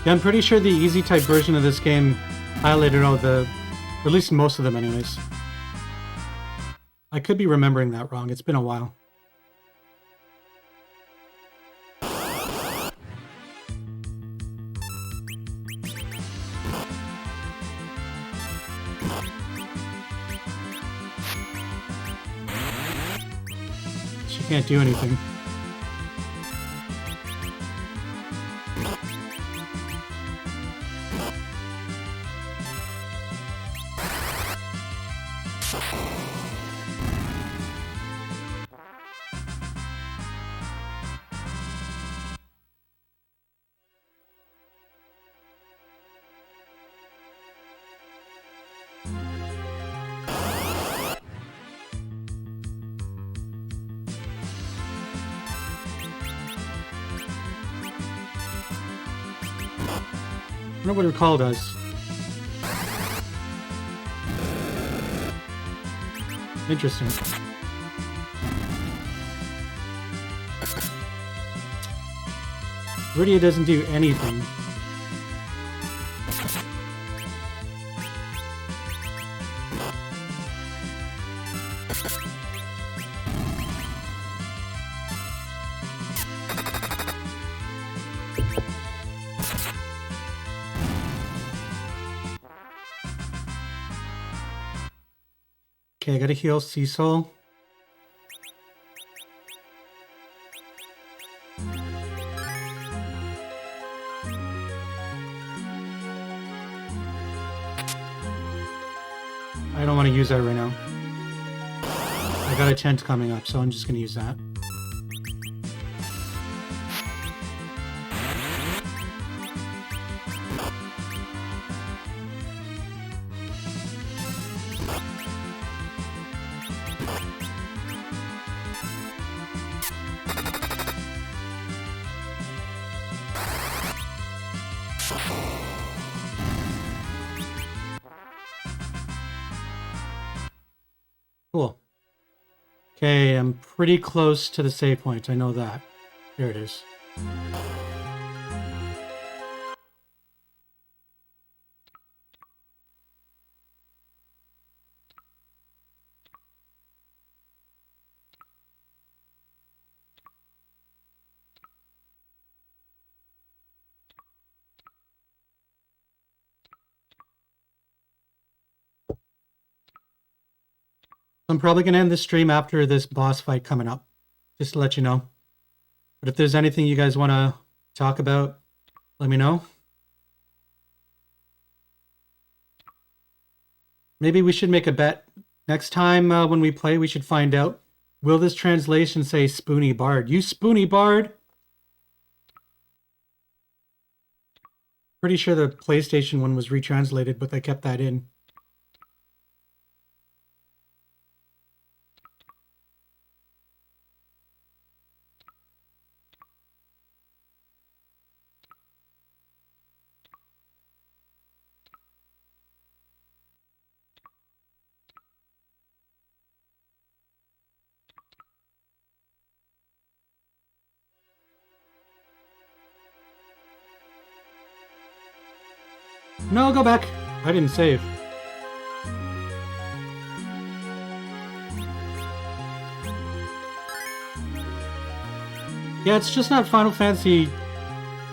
Yeah, I'm pretty sure the easy type version of this game highlighted all the, or at least most of them anyways. I could be remembering that wrong. It's been a while. She can't do anything. I wonder what her call does. Interesting. Rydia doesn't do anything. Okay, I gotta heal Cecil. I don't want to use that right now. I got a tent coming up, so I'm just gonna use that. Cool. Okay, I'm pretty close to the save point. I know that. There it is. I'm probably going to end the stream after this boss fight coming up, just to let you know. But if there's anything you guys want to talk about, let me know. Maybe we should make a bet. Next time when we play, we should find out, will this translation say Spoony Bard? You Spoony Bard! Pretty sure the PlayStation one was retranslated, but they kept that in. No, go back. I didn't save. Yeah, it's just not Final Fantasy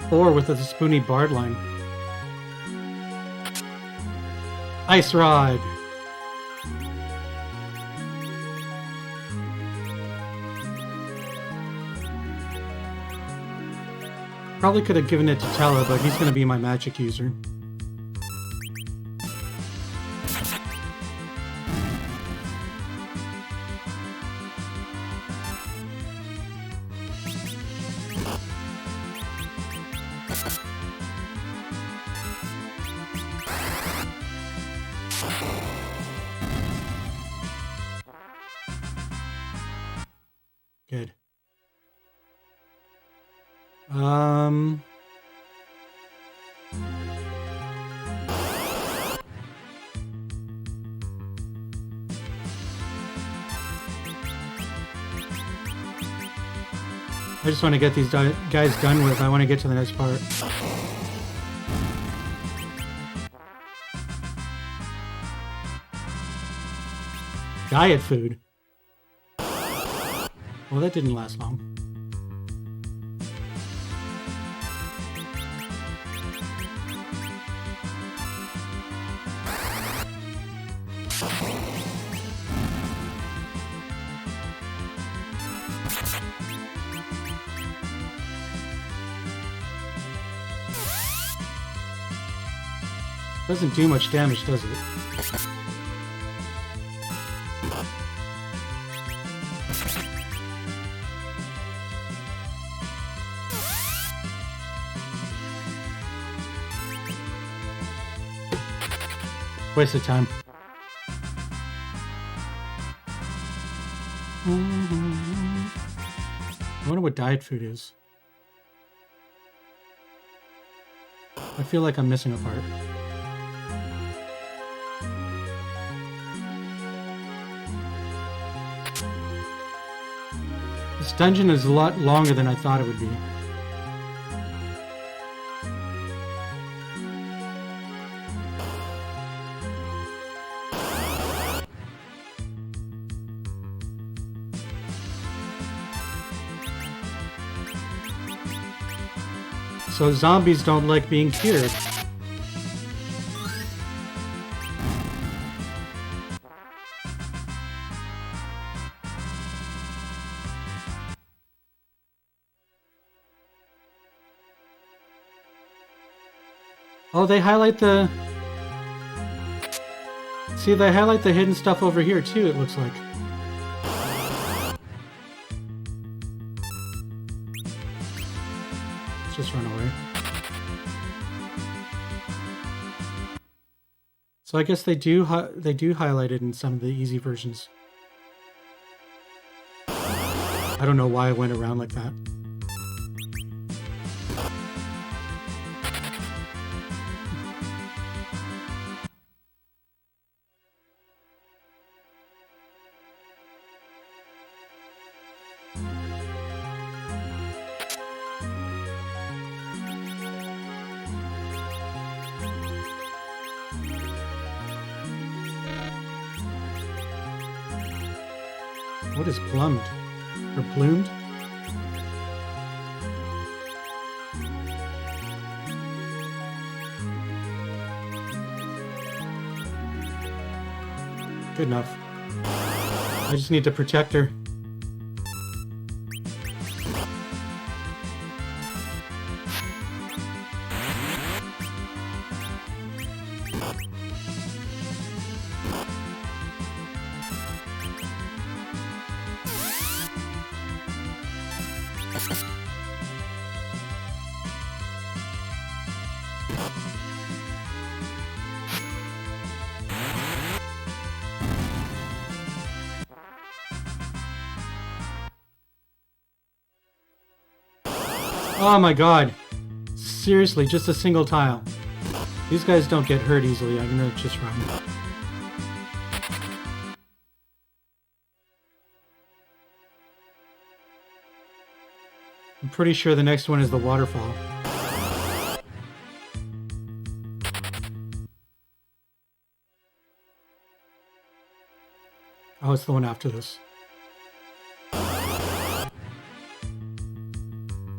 4 with the spoony bard line. Ice Rod. Probably could have given it to Tella, but he's going to be my magic user. Good. I just want to get these guys done with. I want to get to the next part. Diet food. Well, that didn't last long. Doesn't do much damage, does it? Waste of time. I wonder what diet food is. I feel like I'm missing a part. This dungeon is a lot longer than I thought it would be. So zombies don't like being cured. Oh, they highlight the... See, they highlight the hidden stuff over here too, it looks like. Let's just run away. So I guess they do highlight it in some of the easy versions. I don't know why I went around like that. What is plumbed? Or plumed? Good enough. I just need to protect her. Oh my god. Seriously, just a single tile. These guys don't get hurt easily. I'm gonna just run. I'm pretty sure the next one is the waterfall. Oh, it's the one after this.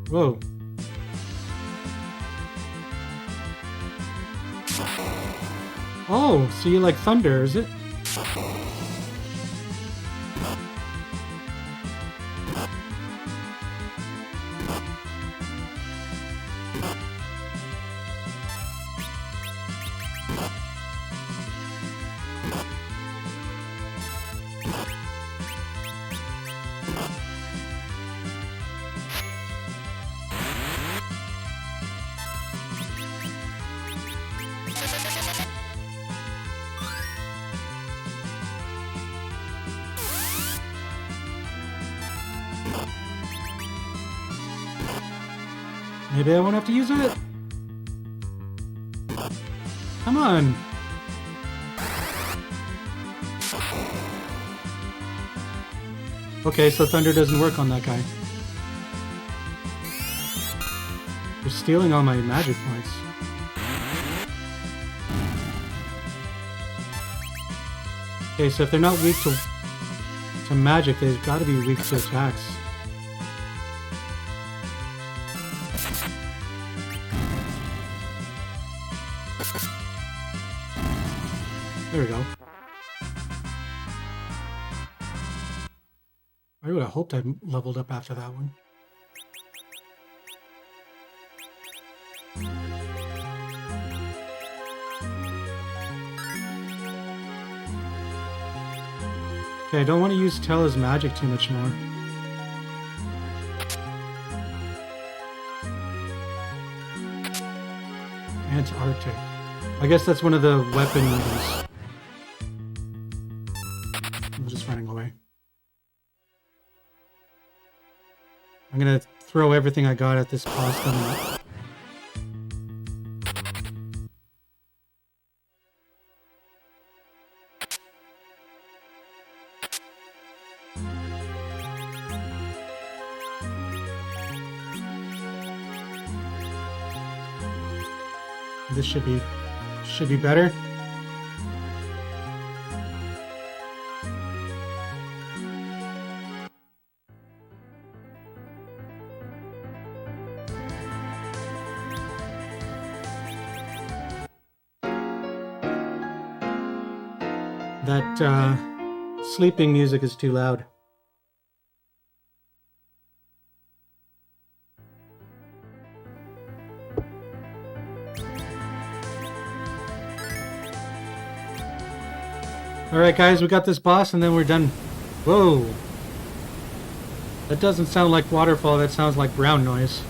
Whoa. Oh, so you like thunder, is it? Maybe I won't have to use it. Come on. Okay, so thunder doesn't work on that guy. You're stealing all my magic points. Okay, so if they're not weak to magic, they've got to be weak to attacks. There we go. I would have hoped I leveled up after that one. Okay, I don't want to use Tella's magic too much more. Antarctic. I guess that's one of the weapon moves. I'm just running away. I'm gonna throw everything I got at this boss coming up. This should be better. That sleeping music is too loud. Alright guys, we got this boss and then we're done. Whoa! That doesn't sound like waterfall, that sounds like brown noise.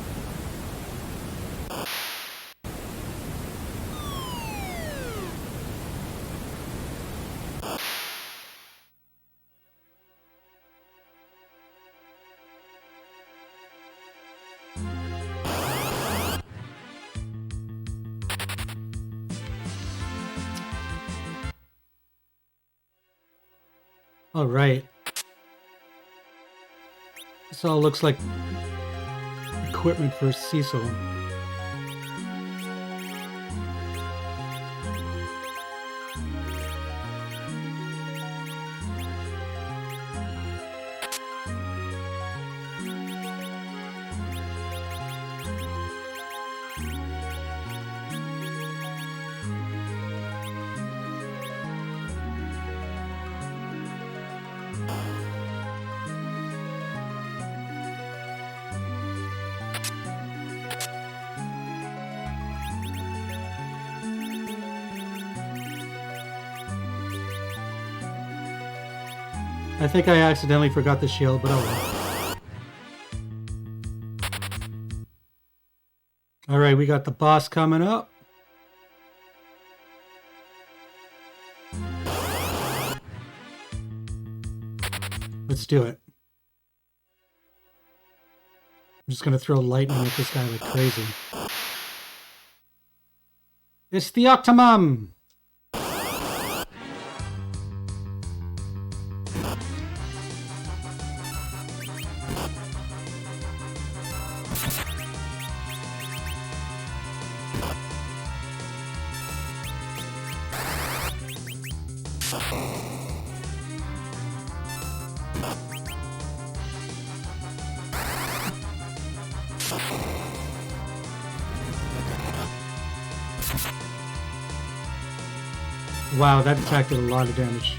Alright. This all looks like equipment for Cecil. I think I accidentally forgot the shield, but oh well. Alright, we got the boss coming up. Let's do it. I'm just gonna throw lightning at this guy like crazy. It's the Optimum! Wow, that attack did a lot of damage.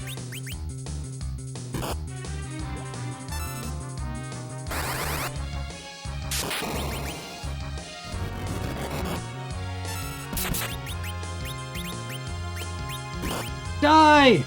Die!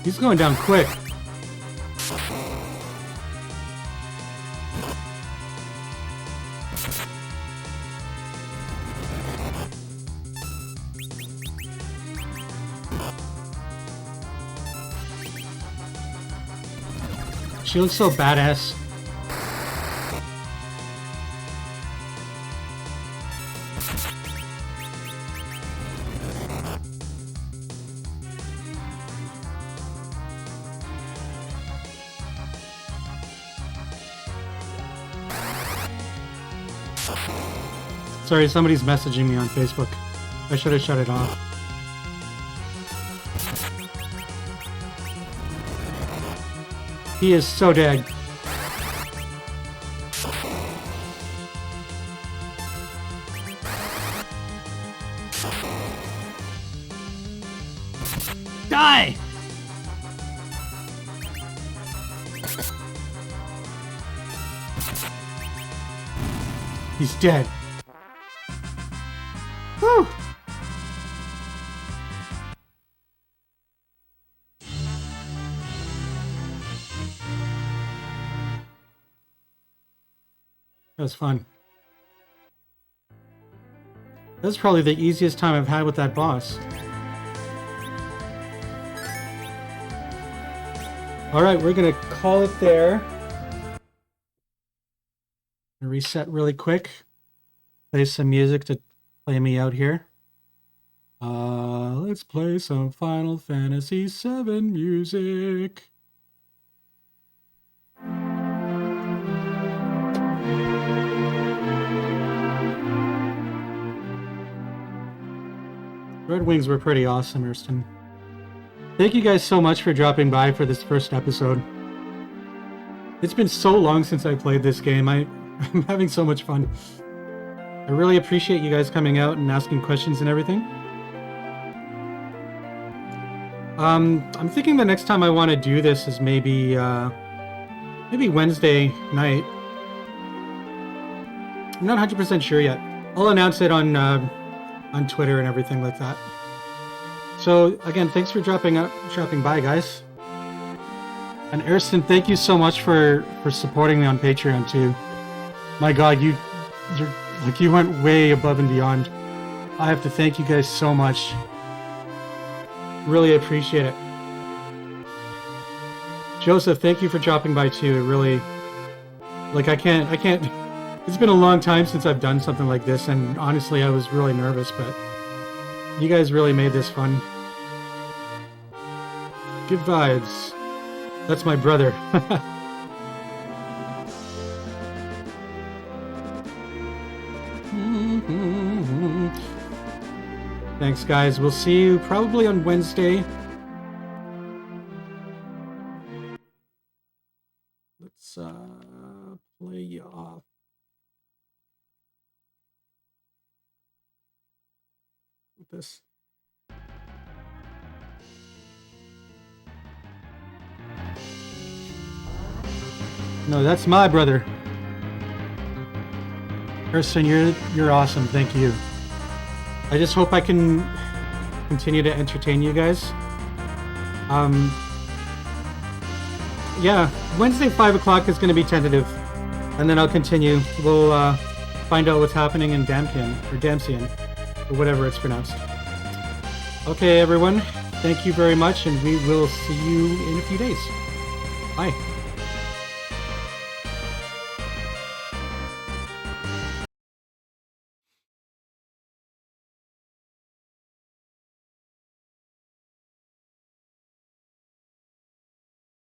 He's going down quick. She looks so badass. Sorry, somebody's messaging me on Facebook. I should have shut it off. He is so dead. Die! He's dead. Whew. That was fun. That's probably the easiest time I've had with that boss. Alright, we're gonna call it there. Reset really quick. Play some music to play me out here. Let's play some Final Fantasy VII music. Red Wings were pretty awesome, Erston. Thank you guys so much for dropping by for this first episode. It's been so long since I played this game. I'm having so much fun. I really appreciate you guys coming out and asking questions and everything. I'm thinking the next time I want to do this is maybe Wednesday night. I'm not 100% sure yet. I'll announce it on Twitter and everything like that. So again, thanks for dropping by, guys. And Ariston, thank you so much for supporting me on Patreon too. My God, you went way above and beyond. I have to thank you guys so much. Really appreciate it. Joseph, thank you for dropping by too. It really, I can't. It's been a long time since I've done something like this, and honestly, I was really nervous, but you guys really made this fun. Good vibes. That's my brother. Thanks, guys. We'll see you probably on Wednesday. Let's play you off. With this. No, that's my brother. Kirsten, you're awesome. Thank you. I just hope I can continue to entertain you guys. Yeah, Wednesday 5 o'clock is going to be tentative, and then I'll continue. We'll find out what's happening in Dampian, or Damsian, or whatever it's pronounced. Okay, everyone. Thank you very much, and we will see you in a few days. Bye.